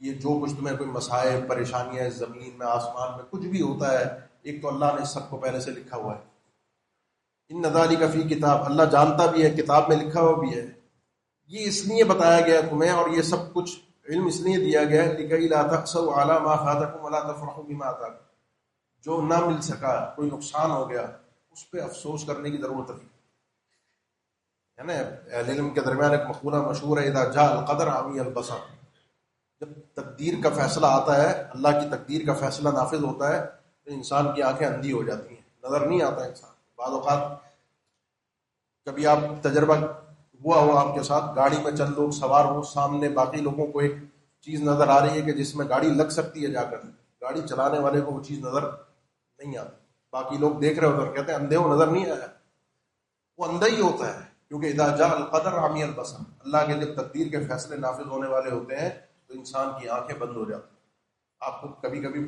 یہ جو کچھ تمہیں کوئی مسائل، پریشانیاں زمین میں، آسمان میں، کچھ بھی ہوتا ہے، ایک تو اللہ نے سب کو پہلے سے لکھا ہوا ہے، ان ذلک فی کتاب، اللہ جانتا بھی ہے، کتاب میں لکھا ہوا بھی ہے۔ یہ اس لیے بتایا گیا تمہیں، اور یہ سب کچھ علم اس لیے دیا گیا ہے لِكَيْ لَا تَأْسَوْا عَلَى مَا فَاتَكُمْ وَلَا تَفْرَحُوا بِمَا آتَاكُمْ، جو نہ مل سکا، کوئی نقصان ہو گیا، اس پہ افسوس کرنے کی ضرورت نہیں ہے نا۔ اہل علم کے درمیان ایک مقولہ مشہور ہے، اذا جاء القدر عمی البصر، جب تقدیر کا فیصلہ آتا ہے، اللہ کی تقدیر کا فیصلہ نافذ ہوتا ہے، تو انسان کی آنکھیں اندھی ہو جاتی ہیں، نظر نہیں آتا انسان۔ بعض اوقات کبھی آپ تجربہ ہوا ہو آپ کے ساتھ، گاڑی میں چند لوگ سوار ہو، سامنے باقی لوگوں کو ایک چیز نظر آ رہی ہے کہ جس میں گاڑی لگ سکتی ہے، جا کر گاڑی چلانے والے کو وہ چیز نظر نہیں آتی، باقی لوگ دیکھ رہے ہوتے ہیں، کہتے ہیں اندھے ہو نظر نہیں آیا، وہ اندھا ہی ہوتا ہے، کیونکہ اذا جاء القدر عمی البصر، اللہ کے جب تقدیر کے فیصلے نافذ ہونے والے ہوتے ہیں تو انسان کی آنکھیں بند ہو جاتی ہیں۔ آپ کو کبھی کبھی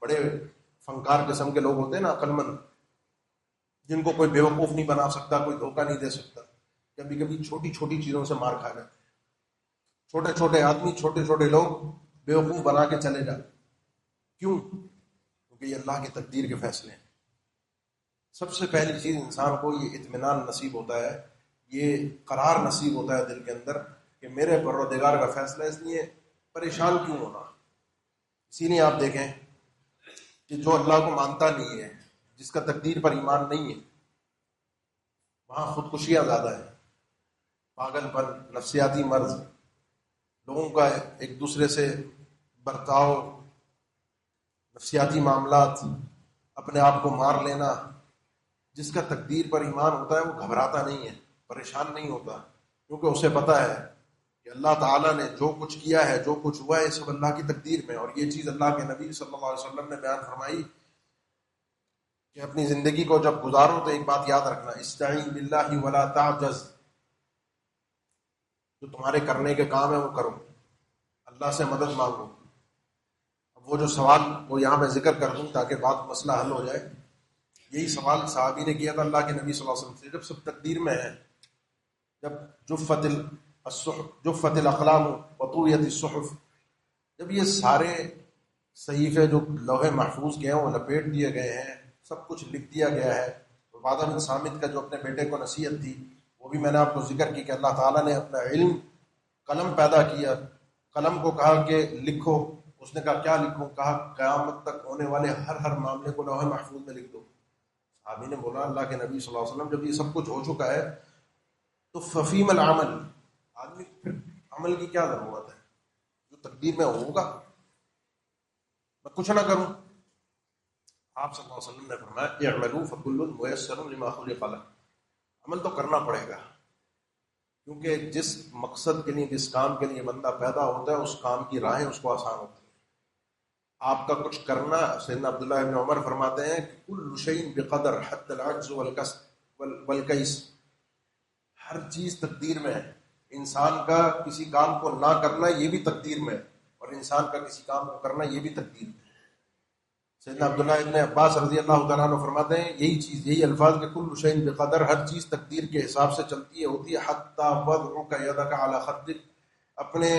بڑے فنکار قسم کے لوگ ہوتے ہیں نا، عقل مند، جن کو کوئی بیوقوف نہیں بنا سکتا، کوئی دھوکہ نہیں دے سکتا، کبھی کبھی چھوٹی چھوٹی چیزوں سے مار کھا جاتے، چھوٹے چھوٹے آدمی، چھوٹے چھوٹے لوگ بیوقوف بنا کے چلے جاتے۔ کیوں؟ کیونکہ یہ اللہ کی تقدیر کے فیصلے ہیں۔ سب سے پہلی چیز انسان کو یہ اطمینان نصیب ہوتا ہے، یہ قرار نصیب ہوتا ہے دل کے اندر کہ میرے پروردگار کا فیصلہ ہے، اس لیے پریشان کیوں ہونا۔ اسی لیے آپ دیکھیں کہ جو اللہ کو مانتا نہیں ہے، جس کا تقدیر پر ایمان نہیں ہے، وہاں خودکشیاں زیادہ ہیں، پاگل پن، نفسیاتی مرض، لوگوں کا ایک دوسرے سے برتاؤ، نفسیاتی معاملات، اپنے آپ کو مار لینا۔ جس کا تقدیر پر ایمان ہوتا ہے وہ گھبراتا نہیں ہے، پریشان نہیں ہوتا، کیونکہ اسے پتا ہے کہ اللہ تعالیٰ نے جو کچھ کیا ہے، جو کچھ ہوا ہے، یہ سب اللہ کی تقدیر میں۔ اور یہ چیز اللہ کے نبی صلی اللہ علیہ وسلم نے بیان فرمائی کہ اپنی زندگی کو جب گزارو تو ایک بات یاد رکھنا، استعین باللہ ولا تعجز، جو تمہارے کرنے کے کام ہے وہ کرو، اللہ سے مدد مانگو. اب وہ جو سوال وہ یہاں میں ذکر کر دوں تاکہ بات مسئلہ حل ہو جائے. یہی سوال صحابی نے کیا تھا اللہ کے نبی صلی اللہ علیہ وسلم سے. جب سب تقدیر میں ہے، جب جفت الاقلام وطویت الصحف، جب یہ سارے صحیفے جو لوح محفوظ کے ہیں وہ لپیٹ دیے گئے ہیں، سب کچھ لکھ دیا گیا ہے. عبادہ بن صامت کا جو اپنے بیٹے کو نصیحت تھی وہ بھی میں نے آپ کو ذکر کی کہ اللہ تعالیٰ نے اپنا علم قلم پیدا کیا، قلم کو کہا کہ لکھو. اس نے کہا کیا لکھوں؟ کہا قیامت تک ہونے والے ہر معاملے کو لوح محفوظ میں لکھ دو. صحابی نے بولا اللہ کے نبی صلی اللہ علیہ وسلم جب یہ سب کچھ ہو چکا ہے تو ففیم العمل، آدمی پھر عمل کی کیا ضرورت ہے؟ جو تقدیر میں ہوگا میں کچھ نہ کروں. آپ صلی اللہ علیہ وسلم نے فرمایا اعملوا فکل میسر لما خلق له، عمل تو کرنا پڑے گا، کیونکہ جس مقصد کے لیے جس کام کے لیے بندہ پیدا ہوتا ہے اس کام کی راہیں اس کو آسان ہوتی ہیں. آپ کا کچھ کرنا، سیدنا عبداللہ ابن عمر فرماتے ہیں کہ کل شیء بقدر حتی العجز والکیس، ہر چیز تقدیر میں ہے. انسان کا کسی کام کو نہ کرنا یہ بھی تقدیر میں ہے، اور انسان کا کسی کام کو کرنا یہ بھی تقدیر میں ہے. سیدنا عبداللہ ابن عباس رضی اللہ تعالیٰ عنہ فرماتے ہیں یہی چیز، یہی الفاظ کہ کل شیء بقدر، ہر چیز تقدیر کے حساب سے چلتی ہے ہوتی ہے. حتی وضعک یدک علی خدک، اپنے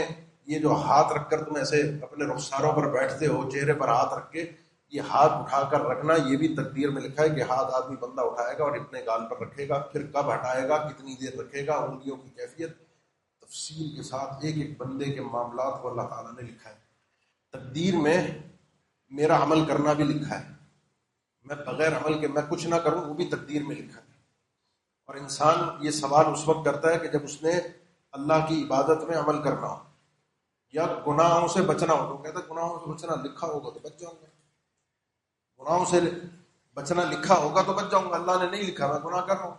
یہ جو ہاتھ رکھ کر تم ایسے اپنے رخساروں پر بیٹھتے ہو، چہرے پر ہاتھ رکھ کے، یہ ہاتھ اٹھا کر رکھنا یہ بھی تقدیر میں لکھا ہے کہ ہاتھ آدمی بندہ اٹھائے گا اور اتنے گال پر رکھے گا، پھر کب ہٹائے گا، کتنی دیر رکھے گا، انگلیوں کی کیفیت تفصیل کے ساتھ ایک ایک بندے کے معاملات کو اللہ تعالیٰ نے لکھا ہے. تقدیر میں میرا عمل کرنا بھی لکھا ہے، میں بغیر عمل کے میں کچھ نہ کروں وہ بھی تقدیر میں لکھا ہے. اور انسان یہ سوال اس وقت کرتا ہے کہ جب اس نے اللہ کی عبادت میں عمل کرنا ہو یا گناہوں سے بچنا ہو. تو کہتا ہے گناہوں سے بچنا لکھا ہوگا تو بچ جاؤں گا، گناہوں سے بچنا لکھا ہوگا تو بچ جاؤں گا، اللہ نے نہیں لکھا میں گناہ کر رہا ہوں.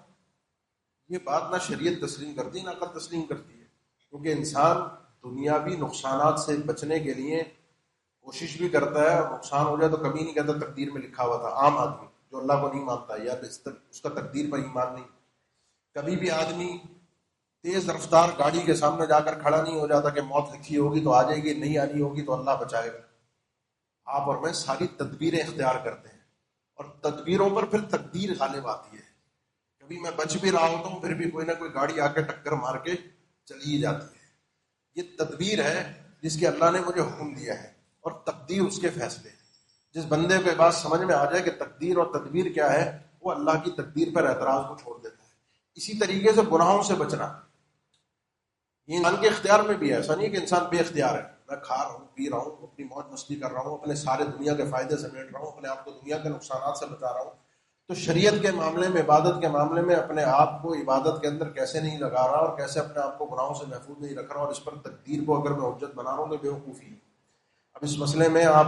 یہ بات نہ شریعت تسلیم کرتی نہ عقل تسلیم کرتی ہے، کیونکہ انسان دنیاوی نقصانات سے بچنے کے لیے کوشش بھی کرتا ہے، اور نقصان ہو جائے تو کبھی نہیں کہتا تقدیر میں لکھا ہوا تھا. عام آدمی جو اللہ کو نہیں مانتا یا اس کا تقدیر پر ایمان نہیں، کبھی بھی آدمی تیز رفتار گاڑی کے سامنے جا کر کھڑا نہیں ہو جاتا کہ موت لکھی ہوگی تو آ جائے گی، نہیں آنی ہوگی تو اللہ بچائے گا. آپ اور میں ساری تدبیریں اختیار کرتے ہیں، اور تدبیروں پر پھر تقدیر غالب آتی ہے. کبھی میں بچ بھی رہا ہوتا ہوں پھر بھی کوئی نہ کوئی گاڑی آ کے ٹکر مار کے چلی ہی جاتی ہے. یہ تدبیر ہے جس کے اللہ نے مجھے حکم دیا ہے، اور تقدیر اس کے فیصلے ہیں. جس بندے کو یہ بات سمجھ میں آ جائے کہ تقدیر اور تدبیر کیا ہے، وہ اللہ کی تقدیر پر اعتراض کو چھوڑ دیتا ہے. اسی طریقے سے گناہوں سے بچنا یہ انسان کے اختیار میں بھی ہے. ایسا نہیں ہے کہ انسان بے اختیار ہے، میں کھا رہا ہوں، پی رہا ہوں، اپنی موج مستی کر رہا ہوں، اپنے سارے دنیا کے فائدے سمیٹ رہا ہوں، اپنے آپ کو دنیا کے نقصانات سے بچا رہا ہوں. تو شریعت کے معاملے میں، عبادت کے معاملے میں اپنے آپ کو عبادت کے اندر کیسے نہیں لگا رہا اور کیسے اپنے آپ کو گناہوں سے محفوظ نہیں رکھ رہا، اور اس پر تقدیر کو اگر میں حجت بنا رہا ہوں تو بے وقوفی ہے. اب اس مسئلے میں آپ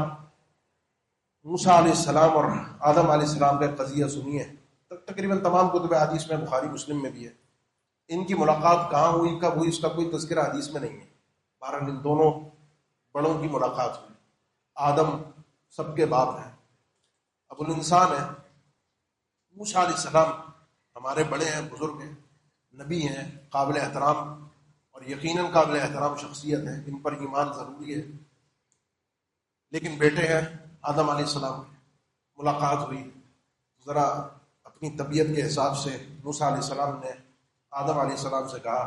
موسیٰ علیہ السلام اور آدم علیہ السلام کا قضیہ سنیے. تقریباً تمام کتب حدیث میں، بخاری مسلم میں بھی ہے. ان کی ملاقات کہاں ہوئی، کب ہوئی، اس کا کوئی تذکرہ حدیث میں نہیں ہے. بہرحال ان دونوں بڑوں کی ملاقات ہوئی. آدم سب کے باپ ہیں، ابو الانسان ہے. موسیٰ علیہ السلام ہمارے بڑے ہیں، بزرگ ہیں، نبی ہیں، قابل احترام اور یقیناً قابل احترام شخصیت ہیں، ان پر ایمان ضروری ہے. لیکن بیٹے ہیں آدم علیہ السلام، ملاقات ہوئی. ذرا اپنی طبیعت کے حساب سے موسیٰ علیہ السلام نے آدم علیہ السلام سے کہا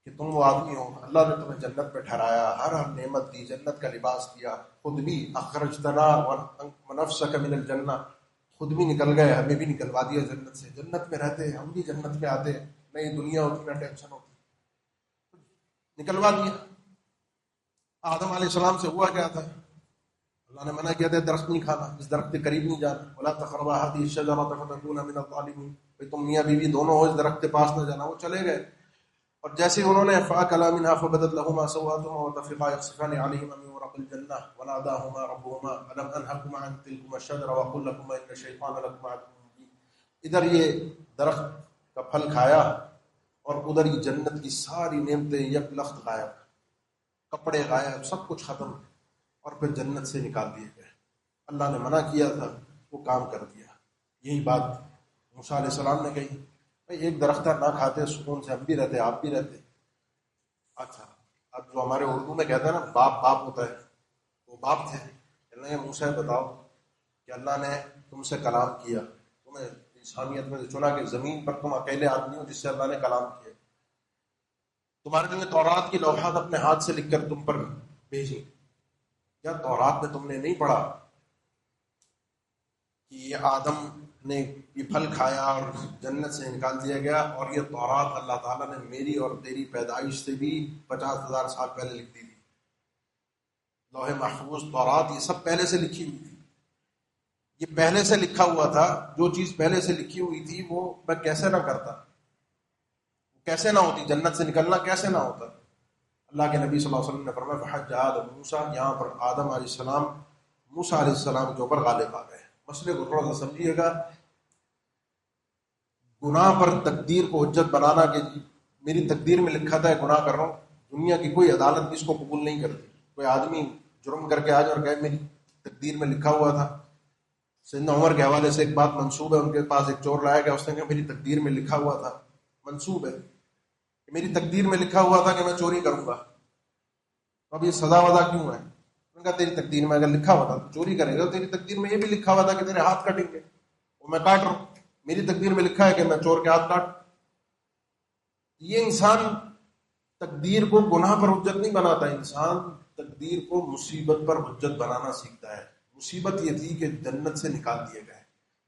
کہ تم وہ آدمی ہو، اللہ نے تمہیں جنت میں ٹھہرایا، ہر نعمت دی، جنت کا لباس دیا، خود بھی اخرجتنا ونفسک من الجنہ، خود بھی نکل گئے، ہمیں بھی نکلوا دیا جنت سے. جنت میں رہتے، ہم بھی جنت میں آتے، نئی دنیا ہوتی، نہ ٹینشن ہوتی، نکلوا دیا. آدم علیہ السلام سے ہوا کیا تھا؟ اللہ نے منع کیا تھا درخت نہیں کھانا، اس درخت کے قریب نہیں جانا. ولا تقربا هذه الشجرة فتكونا من الظالمين، تم میاں بیوی دونوں ہو، اس درخت کے پاس نہ جانا. وہ چلے گئے، اور جیسے انہوں نے فاکلا منها فبدت لهما سوآتهما وطفقا يخصفان عليهما من ورق الجنة وناداهما ربهما ألم أنهكما عن تلكما الشجرة وأقل لكما إن الشيطان لكما عدو مبين. ادھر یہ درخت کا پھل کھایا اور ادھر یہ جنت کی ساری نعمتیں یک لخت غائب، کپڑے غائب، سب کچھ ختم، اور پھر جنت سے نکال دیے گئے. اللہ نے منع کیا تھا، وہ کام کر دیا. یہی بات موسیٰ علیہ السلام نے کہی، ایک درختہ نہ کھاتے سکون سے ہم بھی رہتے، آپ بھی رہتے. اچھا اب جو ہمارے اردو میں کہتے ہیں نا باپ باپ ہوتا ہے، وہ باپ تھے، اللہ یہ موسیٰ بتاؤ کہ اللہ نے تم سے کلام کیا، تمہیں انسانیت میں سے چنا کہ زمین پر تم اکیلے آدمی ہو جس سے اللہ نے کلام کیا، تمہارے لیے تورات کی لوحات اپنے ہاتھ سے لکھ کر تم پر بھیجی، کیا تورات میں تم نے نہیں پڑھا کہ یہ آدم نے یہ پھل کھایا اور جنت سے نکال دیا گیا، اور یہ تورات اللہ تعالیٰ نے میری اور تیری پیدائش سے بھی 50,000 سال پہلے لکھ دی تھی، لوح محفوظ تورات یہ سب پہلے سے لکھی ہوئی تھی، یہ پہلے سے لکھا ہوا تھا، جو چیز پہلے سے لکھی ہوئی تھی وہ میں کیسے نہ کرتا، کیسے نہ ہوتی، جنت سے نکلنا کیسے نہ ہوتا۔ اللہ کے نبی صلی اللہ علیہ وسلم نے فرمایا فحج آدم موسیٰ، یہاں پر آدم علیہ السلام موسیٰ علیہ السلام کے اوپر غالب آ گئے۔ مسئلے کو تھوڑا سا سمجھیے گا، گناہ پر تقدیر کو حجت بنانا کہ میری تقدیر میں لکھا تھا گناہ کر رہا ہوں، دنیا کی کوئی عدالت اس کو قبول نہیں کرتی۔ کوئی آدمی جرم کر کے آ جائے اور کہے میری تقدیر میں لکھا ہوا تھا، سیدنا عمر کے حوالے سے ایک بات منسوب ہے، ان کے پاس ایک چور لایا گیا، اس نے کہا میری تقدیر میں لکھا ہوا تھا، منسوب ہے کہ میری تقدیر میں لکھا ہوا تھا کہ میں چوری کروں گا، اب یہ سزا وزا کیوں ہے؟ انہوں نے کہا تیری تقدیر میں اگر لکھا ہوا تھا تو چوری کرے گا، تیری تقدیر میں یہ بھی لکھا ہوا تھا کہ تیرے ہاتھ کٹیں گے، وہ میں کاٹ رہا ہوں، میری تقدیر میں لکھا ہے کہ میں چور کے ہاتھ کاٹ۔ یہ انسان تقدیر کو گناہ پر حجت نہیں بناتا، انسان تقدیر کو مصیبت پر حجت بنانا سیکھتا ہے۔ مصیبت یہ تھی کہ جنت سے نکال دیے گئے۔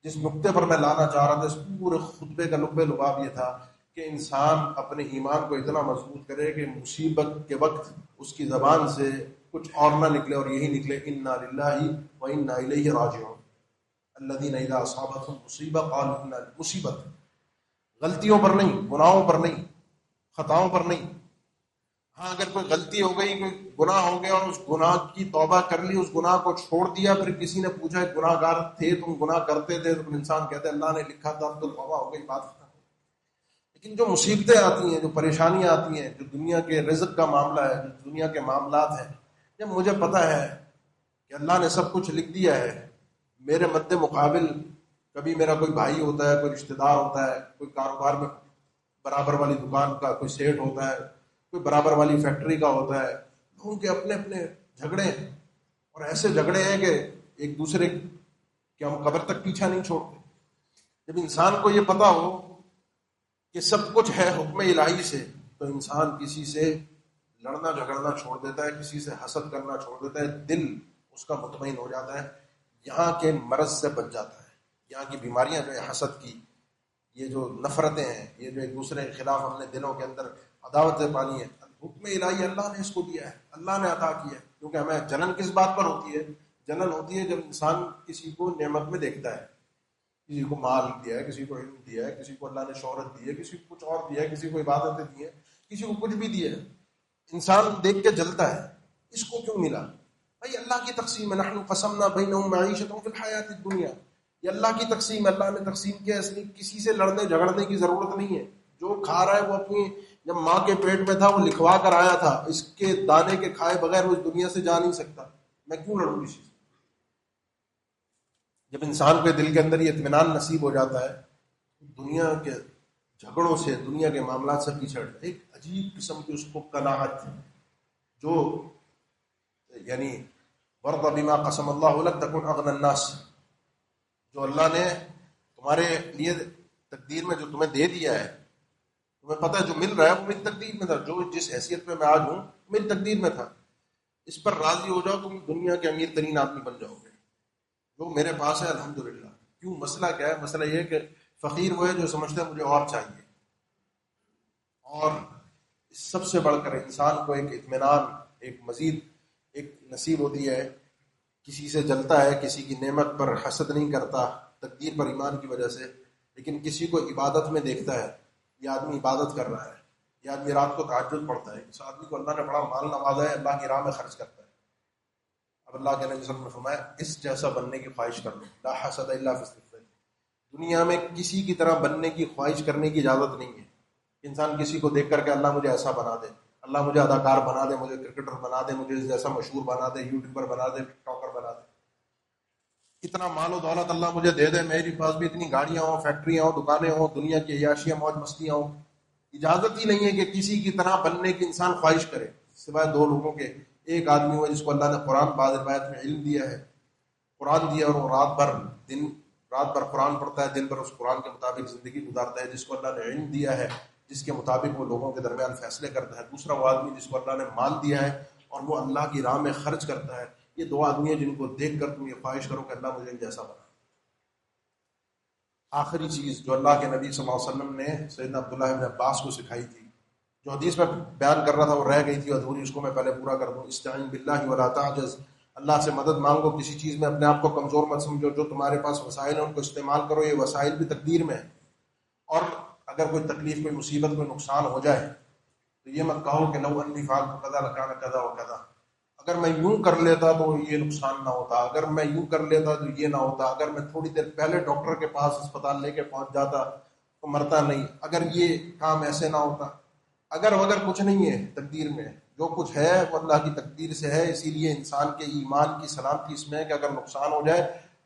جس نقطے پر میں لانا چاہ رہا تھا، اس پورے خطبے کا لب لباب یہ تھا کہ انسان اپنے ایمان کو اتنا مضبوط کرے کہ مصیبت کے وقت اس کی زبان سے کچھ اور نہ نکلے، اور یہی نکلے انا للہ و انا الیہ راجعون الذین اذا اصابتهم مصیبہ قالوا انا، مصیبت غلطیوں پر نہیں، گناہوں پر نہیں، خطاؤں پر نہیں۔ ہاں اگر کوئی غلطی ہو گئی، کوئی گناہ ہو گیا اور اس گناہ کی توبہ کر لی، اس گناہ کو چھوڑ دیا، پھر کسی نے پوچھا گناہ گار تھے تم، گناہ کرتے تھے، تو انسان کہتے ہیں اللہ نے لکھا تھا، اب تو توبہ ہو گئی، بات ختم۔ لیکن جو مصیبتیں آتی ہیں، جو پریشانیاں آتی ہیں، جو دنیا کے رزق کا معاملہ ہے، جو دنیا کے معاملات ہیں، جب مجھے پتا ہے کہ اللہ نے سب کچھ لکھ دیا ہے، میرے مد مقابل کبھی میرا کوئی بھائی ہوتا ہے، کوئی رشتہ دار ہوتا ہے، کوئی کاروبار میں برابر والی دکان کا کوئی سیٹ ہوتا ہے، کوئی برابر والی فیکٹری کا ہوتا ہے، لوگوں کے اپنے اپنے جھگڑے ہیں، اور ایسے جھگڑے ہیں کہ ایک دوسرے کے ہم قبر تک پیچھا نہیں چھوڑتے۔ جب انسان کو یہ پتا ہو کہ سب کچھ ہے حکم الہی سے، تو انسان کسی سے لڑنا جھگڑنا چھوڑ دیتا ہے، کسی سے حسد کرنا چھوڑ دیتا ہے، دل اس کا مطمئن ہو جاتا ہے، یہاں کے مرض سے بچ جاتا ہے، یہاں کی بیماریاں جو ہے حسد کی، یہ جو نفرتیں ہیں، یہ جو ایک دوسرے کے خلاف ہم نے دلوں کے اندر عداوتیں پانی ہے، حکم الہی اللہ نے اس کو دیا ہے، اللہ نے عطا کیا ہے۔ کیونکہ ہمیں جلن کس بات پر ہوتی ہے؟ جلن ہوتی ہے جب انسان کسی کو نعمت میں دیکھتا ہے، کسی کو مال دیا ہے، کسی کو علم دیا ہے، کسی کو اللہ نے شہرت دی ہے، کسی کو کچھ اور دیا ہے، کسی کو عبادتیں دی ہیں، کسی کو کچھ بھی دیا ہے، انسان دیکھ کے جلتا ہے، اس کو کیوں ملا؟ بھائی اللہ کی تقسیم ہے، نحن قسمنا بینہم معیشتہم فی الحیاۃ الدنیا، یہ اللہ کی تقسیم، اللہ نے تقسیم کیا، اس لیے کسی سے لڑنے جھگڑنے کی ضرورت نہیں ہے۔ جو کھا رہا ہے وہ اپنی، جب ماں کے پیٹ میں تھا وہ لکھوا کر آیا تھا، اس کے دانے کے کھائے بغیر وہ اس دنیا سے جا نہیں سکتا، میں کیوں لڑوں کسی سے؟ جب انسان کے دل کے اندر یہ اطمینان نصیب ہو جاتا ہے، دنیا کے جھگڑوں سے، دنیا کے معاملات سے پیچھے ہٹتا ہے۔ ایک عجیب قسم کی اس کو قناعت، جو یعنی ورض بما قسم اللہ لک تکن اغنی الناس، جو اللہ نے تمہارے لیے تقدیر میں جو تمہیں دے دیا ہے، تمہیں پتہ ہے جو مل رہا ہے وہ میری تقدیر میں تھا، جو جس حیثیت میں آج ہوں میری تقدیر میں تھا، اس پر راضی ہو جاؤ، تم دنیا کے امیر ترین آدمی بن جاؤ گے، جو میرے پاس ہے الحمدللہ۔ کیوں؟ مسئلہ کیا ہے؟ مسئلہ یہ ہے کہ فقیر وہ ہے جو سمجھتا ہے مجھے اور چاہیے، اور سب سے بڑھ کر انسان کو ایک اطمینان، ایک مزید ایک نصیب ہوتی ہے، کسی سے جلتا ہے، کسی کی نعمت پر حسد نہیں کرتا تقدیر پر ایمان کی وجہ سے، لیکن کسی کو عبادت میں دیکھتا ہے، یہ آدمی عبادت کر رہا ہے، یہ آدمی رات کو تہجد پڑھتا ہے، اس آدمی کو اللہ نے بڑا مال نوازا ہے، اللہ کی راہ میں خرچ کرتا ہے۔ اب اللہ کے نبی صلی اللہ علیہ وسلم نے فرمایا اس جیسا بننے کی خواہش کر لو، لا حسد الا فی الصفۃ، دنیا میں کسی کی طرح بننے کی خواہش کرنے کی اجازت نہیں ہے۔ انسان کسی کو دیکھ کر کے اللہ مجھے ایسا بنا دے، اللہ مجھے اداکار بنا دے، مجھے کرکٹر بنا دے، مجھے جیسا مشہور بنا دے، یوٹیوبر بنا دے، ٹک ٹاکر بنا دے، اتنا مال و دولت اللہ مجھے دے دے، میری پاس بھی اتنی گاڑیاں ہوں، فیکٹریاں ہوں، دکانیں ہوں، دنیا کی عیاشیاں، موج مستیاں ہوں، اجازت ہی نہیں ہے کہ کسی کی طرح بننے کی انسان خواہش کرے۔ سوائے دو لوگوں کے. ایک آدمی ہوا جس کو اللہ نے قرآن بعض روایت میں علم دیا ہے، قرآن دیا، اور وہ رات بھر قرآن پڑھتا ہے، دن بھر اس قرآن کے مطابق زندگی گزارتا ہے. جس کو اللہ نے علم دیا ہے، جس کے مطابق وہ لوگوں کے درمیان فیصلے کرتا ہے. دوسرا وہ آدمی جس کو اللہ نے مال دیا ہے اور وہ اللہ کی راہ میں خرچ کرتا ہے. یہ دو آدمی ہیں جن کو دیکھ کر تم یہ خواہش کرو کہ اللہ مجھے ان جیسا بنا. آخری چیز جو اللہ کے نبی صلی اللہ علیہ وسلم نے سیدنا عبداللہ ابن عباس کو سکھائی تھی، جو حدیث میں بیان کر رہا تھا وہ رہ گئی تھی ادھوری، اس کو میں پہلے پورا کر دوں. استعین باللہ ولا تعجز، اللہ سے مدد مانگو، کسی چیز میں اپنے آپ کو کمزور مت سمجھو. جو تمہارے پاس وسائل ہیں ان کو استعمال کرو، یہ وسائل بھی تقدیر میں ہیں. اور اگر کوئی تکلیف، کوئی مصیبت، کوئی نقصان ہو جائے تو یہ مت کہو کہ لو انی فعلت کذا لکان کذا و کذا، اگر میں یوں کر لیتا تو یہ نقصان نہ ہوتا، اگر میں یوں کر لیتا تو یہ نہ ہوتا، اگر میں تھوڑی دیر پہلے ڈاکٹر کے پاس اسپتال لے کے پہنچ جاتا تو مرتا نہیں، اگر یہ کام ایسے نہ ہوتا. اگر کچھ نہیں ہے تقدیر میں، جو کچھ ہے وہ اللہ کی تقدیر سے ہے. اسی لیے انسان کے ایمان کی سلامتی اس میں ہے کہ اگر نقصان ہو جائے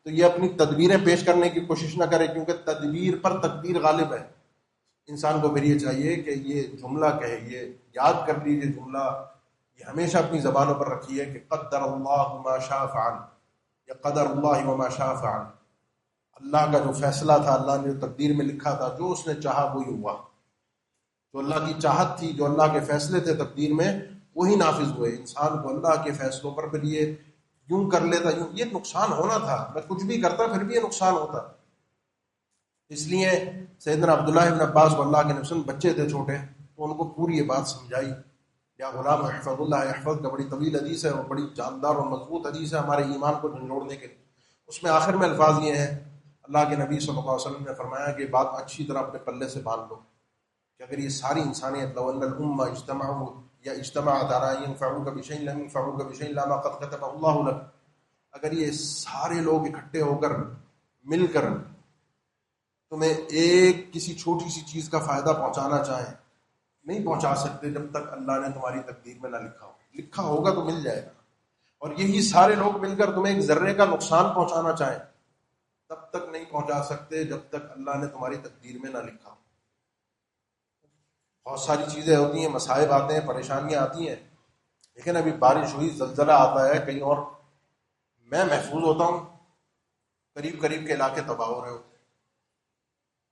تو یہ اپنی تدبیریں پیش کرنے کی کوشش نہ کرے، کیونکہ تدبیر پر تقدیر غالب ہے. انسان کو پھر یہ چاہیے کہ یہ جملہ کہے، یہ یاد کر لیجیے جملہ، یہ ہمیشہ اپنی زبانوں پر رکھیے کہ قدر اللہ ما شاء فعل، یا قدر اللہ وما شاء فعل. اللہ کا جو فیصلہ تھا، اللہ نے جو تقدیر میں لکھا تھا، جو اس نے چاہا وہی ہوا. جو اللہ کی چاہت تھی، جو اللہ کے فیصلے تھے تقدیر میں، وہی نافذ ہوئے. انسان کو اللہ کے فیصلوں پر پھر یہ یوں کر لیتا، یہ نقصان ہونا تھا، میں کچھ بھی کرتا پھر بھی یہ نقصان ہوتا. اس لیے سیدنا عبداللہ ابن عباس کو اللہ کے نبی صلی اللہ علیہ وسلم بچے تھے چھوٹے، تو ان کو پوری یہ بات سمجھائی. یا غلام احفظ اللہ احفظ کا بڑی طویل حدیث ہے، اور بڑی جاندار اور مضبوط حدیث ہے ہمارے ایمان کو جھنجھوڑنے کے لیے. اس میں آخر میں الفاظ یہ ہیں، اللہ کے نبی صلی اللہ علیہ وسلم نے فرمایا کہ بات اچھی طرح اپنے پلے سے باندھ لو کہ اگر یہ ساری انسانیت لو ان الامہ اجتمعوا یا اجتمعت علی ان ينفعوک بشیء لم ينفعوک بشیء الا ما قد كتبه اللہ لك، اگر یہ سارے لوگ اکٹھے ہو کر مل کر تمہیں ایک کسی چھوٹی سی چیز کا فائدہ پہنچانا چاہیں، نہیں پہنچا سکتے جب تک اللہ نے تمہاری تقدیر میں نہ لکھا ہو. لکھا ہوگا تو مل جائے گا. اور یہی سارے لوگ مل کر تمہیں ایک ذرے کا نقصان پہنچانا چاہیں، تب تک نہیں پہنچا سکتے جب تک اللہ نے تمہاری تقدیر میں نہ لکھا ہو. بہت ساری چیزیں ہوتی ہیں، مصائب آتے ہیں، پریشانیاں آتی ہیں، لیکن ابھی بارش ہوئی، زلزلہ آتا ہے کہیں اور، میں محفوظ ہوتا ہوں، قریب کے علاقے تباہ ہو رہے ہوتے ہیں،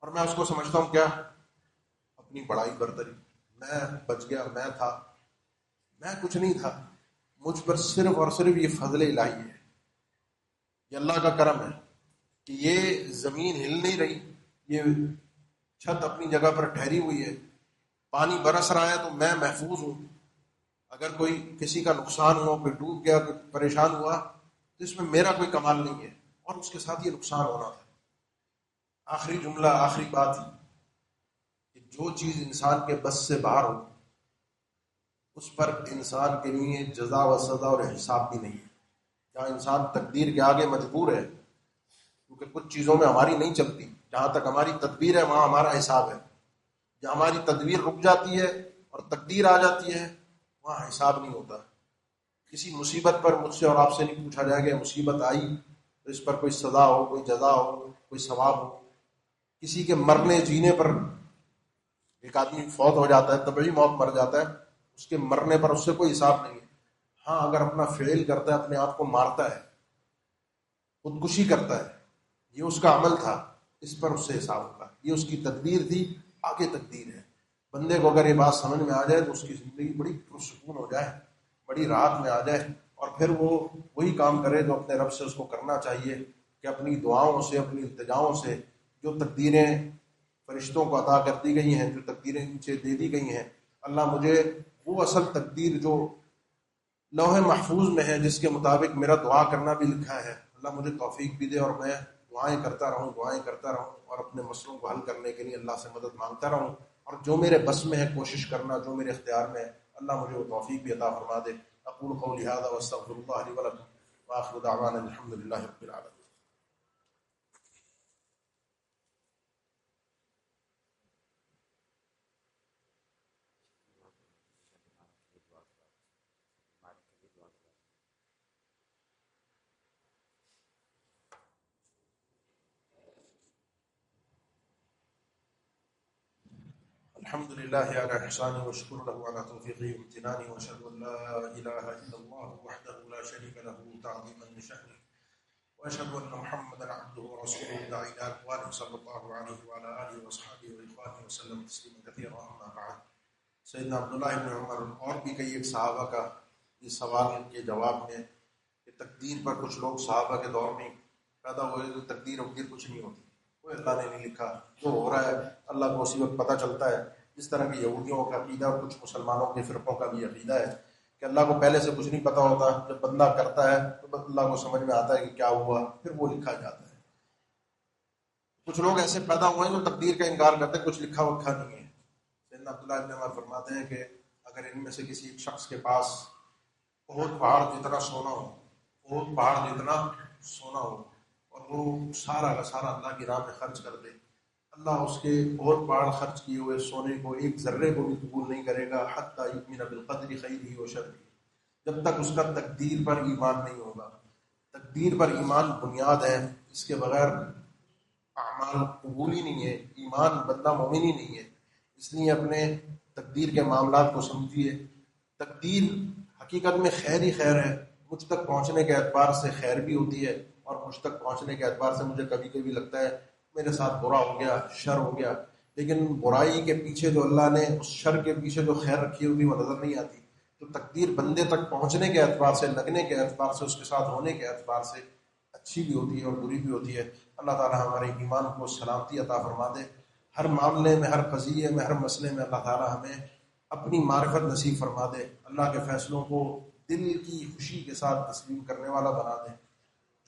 اور میں اس کو سمجھتا ہوں کیا اپنی بڑائی برتری، میں بچ گیا، میں کچھ نہیں تھا، مجھ پر صرف اور صرف یہ فضل الہی ہے، یہ اللہ کا کرم ہے کہ یہ زمین ہل نہیں رہی، یہ چھت اپنی جگہ پر ٹھہری ہوئی ہے، پانی برس رہا ہے تو میں محفوظ ہوں. اگر کوئی کسی کا نقصان ہوا، کوئی ڈوب گیا، کوئی پریشان ہوا، تو اس میں میرا کوئی کمال نہیں ہے، اور اس کے ساتھ یہ نقصان ہونا تھا. آخری جملہ، آخری بات ہی کہ جو چیز انسان کے بس سے باہر ہو اس پر انسان کے لیے جزا و سزا اور حساب بھی نہیں ہے. جہاں انسان تقدیر کے آگے مجبور ہے، کیونکہ کچھ چیزوں میں ہماری نہیں چلتی، جہاں تک ہماری تدبیر ہے وہاں ہمارا حساب ہے. جہاں ہماری تدبیر رک جاتی ہے اور تقدیر آ جاتی ہے وہاں حساب نہیں ہوتا. کسی مصیبت پر مجھ سے اور آپ سے نہیں پوچھا جائے گا مصیبت آئی تو اس پر کوئی سزا ہو، کوئی جزا ہو، کوئی ثواب ہو. کسی کے مرنے جینے پر، ایک آدمی فوت ہو جاتا ہے، طبعی موت مر جاتا ہے، اس کے مرنے پر اس سے کوئی حساب نہیں ہے. ہاں اگر اپنا فعل کرتا ہے، اپنے آپ کو مارتا ہے، خودکشی کرتا ہے، یہ اس کا عمل تھا، اس پر اس سے حساب ہوگا. یہ اس کی تدبیر تھی، آگے تقدیر ہے. بندے کو اگر یہ بات سمجھ میں آ جائے تو اس کی زندگی بڑی پرسکون ہو جائے، بڑی راحت میں آ جائے، اور پھر وہ وہی کام کرے جو اپنے رب سے اس کو کرنا چاہیے کہ اپنی دعاؤں سے، اپنی التجاؤں سے جو تقدیریں فرشتوں کو عطا کر دی گئی ہیں، جو تقدیریں نیچے دے دی گئی ہیں، اللہ مجھے وہ اصل تقدیر جو لوح محفوظ میں ہے، جس کے مطابق میرا دعا کرنا بھی لکھا ہے، اللہ مجھے توفیق بھی دے اور میں دعائیں کرتا رہوں اور اپنے مسئلوں کو حل کرنے کے لیے اللہ سے مدد مانگتا رہوں. اور جو میرے بس میں ہے کوشش کرنا، جو میرے اختیار میں ہے، اللہ مجھے وہ توفیق بھی عطا فرما دے. اقول قولی ھذا واستغفر اللہ لی ولکم وآخر دعوانا الحمد للہ رب العالمین. الحمد لله على إحسانه وشكر له على توفيقه وامتنانه وأشهد أن لا إله إلا الله وحده لا شريك له تعظيما لشأنه وأشهد أن محمدا عبده ورسوله الداعي إلى رضوانه صلى الله عليه وعلى آله وأصحابه وإخوانه وسلم تسليما كثيرا أما بعد. سیدنا عبداللہ ابن عمر اور بھی کئی ایک صحابہ کا اس سوال کے جواب میں کہ تقدیر پر کچھ لوگ صحابہ کے دور میں پیدا ہوئے تو تقدیر وقدیر کچھ نہیں ہوتی، کوئی اللہ نے نہیں لکھا، جو ہو رہا ہے اللہ کو اسی وقت پتہ چلتا ہے. اس طرح کے یہودیوں کا عقیدہ اور کچھ مسلمانوں کے فرقوں کا بھی عقیدہ ہے کہ اللہ کو پہلے سے کچھ نہیں پتہ ہوتا، جب بندہ کرتا ہے تو اللہ کو سمجھ میں آتا ہے کہ کیا ہوا، پھر وہ لکھا جاتا ہے. کچھ لوگ ایسے پیدا ہوئے ہیں جو تقدیر کا انکار کرتے ہیں، کچھ لکھا وکھا نہیں ہے. سیدنا عبداللہ ابن عمر فرماتے ہیں کہ اگر ان میں سے کسی ایک شخص کے پاس بہت پہاڑ جتنا سونا ہو، بہت پہاڑ جتنا سونا ہو، اور وہ سارا کا سارا اللہ کی راہ میں خرچ کر دے، اللہ اس کے بہت پہاڑ خرچ کیے ہوئے سونے کو ایک ذرے کو بھی قبول نہیں کرے گا حتی یؤمن بالقدر خیرہ و شرہ، جب تک اس کا تقدیر پر ایمان نہیں ہوگا. تقدیر پر ایمان بنیاد ہے، اس کے بغیر اعمال قبول ہی نہیں ہے، ایمان بندہ مومن ہی نہیں ہے. اس لیے اپنے تقدیر کے معاملات کو سمجھیے. تقدیر حقیقت میں خیر ہی خیر ہے. مجھ تک پہنچنے کے اعتبار سے خیر بھی ہوتی ہے، اور مجھ تک پہنچنے کے اعتبار سے مجھے کبھی کبھی لگتا ہے میرے ساتھ برا ہو گیا، شر ہو گیا، لیکن برائی کے پیچھے جو اللہ نے اس شر کے پیچھے جو خیر رکھی ہوتی وہ نظر نہیں آتی. تو تقدیر بندے تک پہنچنے کے اعتبار سے، لگنے کے اعتبار سے، اس کے ساتھ ہونے کے اعتبار سے اچھی بھی ہوتی ہے اور بری بھی ہوتی ہے. اللہ تعالی ہمارے ایمان کو سلامتی عطا فرما دے. ہر معاملے میں، ہر قضیے میں، ہر مسئلے میں اللہ تعالی ہمیں اپنی معرفت نصیب فرما دے. اللہ کے فیصلوں کو دل کی خوشی کے ساتھ تسلیم کرنے والا بنا دے.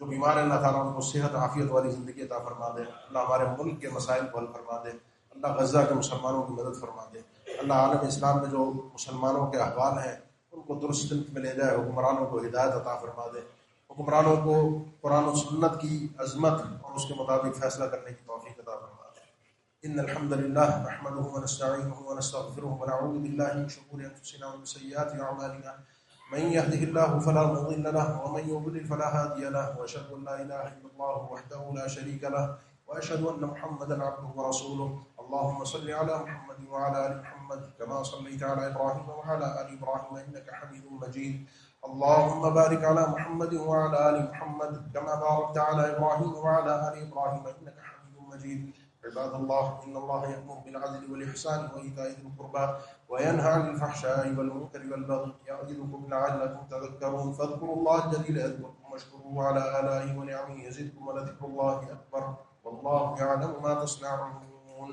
جو بیمار ہیں اللہ تعالیٰ ان کو صحت عافیت والی زندگی عطا فرما دے. اللہ ہمارے ملک کے مسائل کو حل فرما دے. اللہ غزہ کے مسلمانوں کی مدد فرما دے. اللہ عالم اسلام میں جو مسلمانوں کے احوال ہیں ان کو درست سمت میں لے جائے. حکمرانوں کو ہدایت عطا فرما دے. حکمرانوں کو قرآن و سنت کی عظمت اور اس کے مطابق فیصلہ کرنے کی توفیق عطا فرما دے. ان الحمد للہ نحمده ونستعینه ونستغفره ونعوذ باللہ من شرور انفسنا ومن سیئات اعمالنا من يهده الله فلا مضل له ومن يضلل فلا هادي له واشهد ان لا اله الا الله وحده لا شريك له واشهد ان محمدا عبده ورسوله. اللهم صل على محمد وعلى ال محمد كما صليت على ابراهيم وعلى ال ابراهيم انك حميد مجيد. اللهم بارك على محمد وعلى ال محمد كما باركت على ابراهيم وعلى ال ابراهيم انك حميد مجيد. عباد الله إن الله يأمر بالعدل والإحسان وإيتاء ذي القربى وينهى عن الفحشاء والمنكر والبغي يعظكم لعلكم تذكرون. فاذكروا الله الجليل يذكركم واشكروه على آلائه ونعمه يزدكم ولذكر الله أكبر والله يعلم ما تصنعون.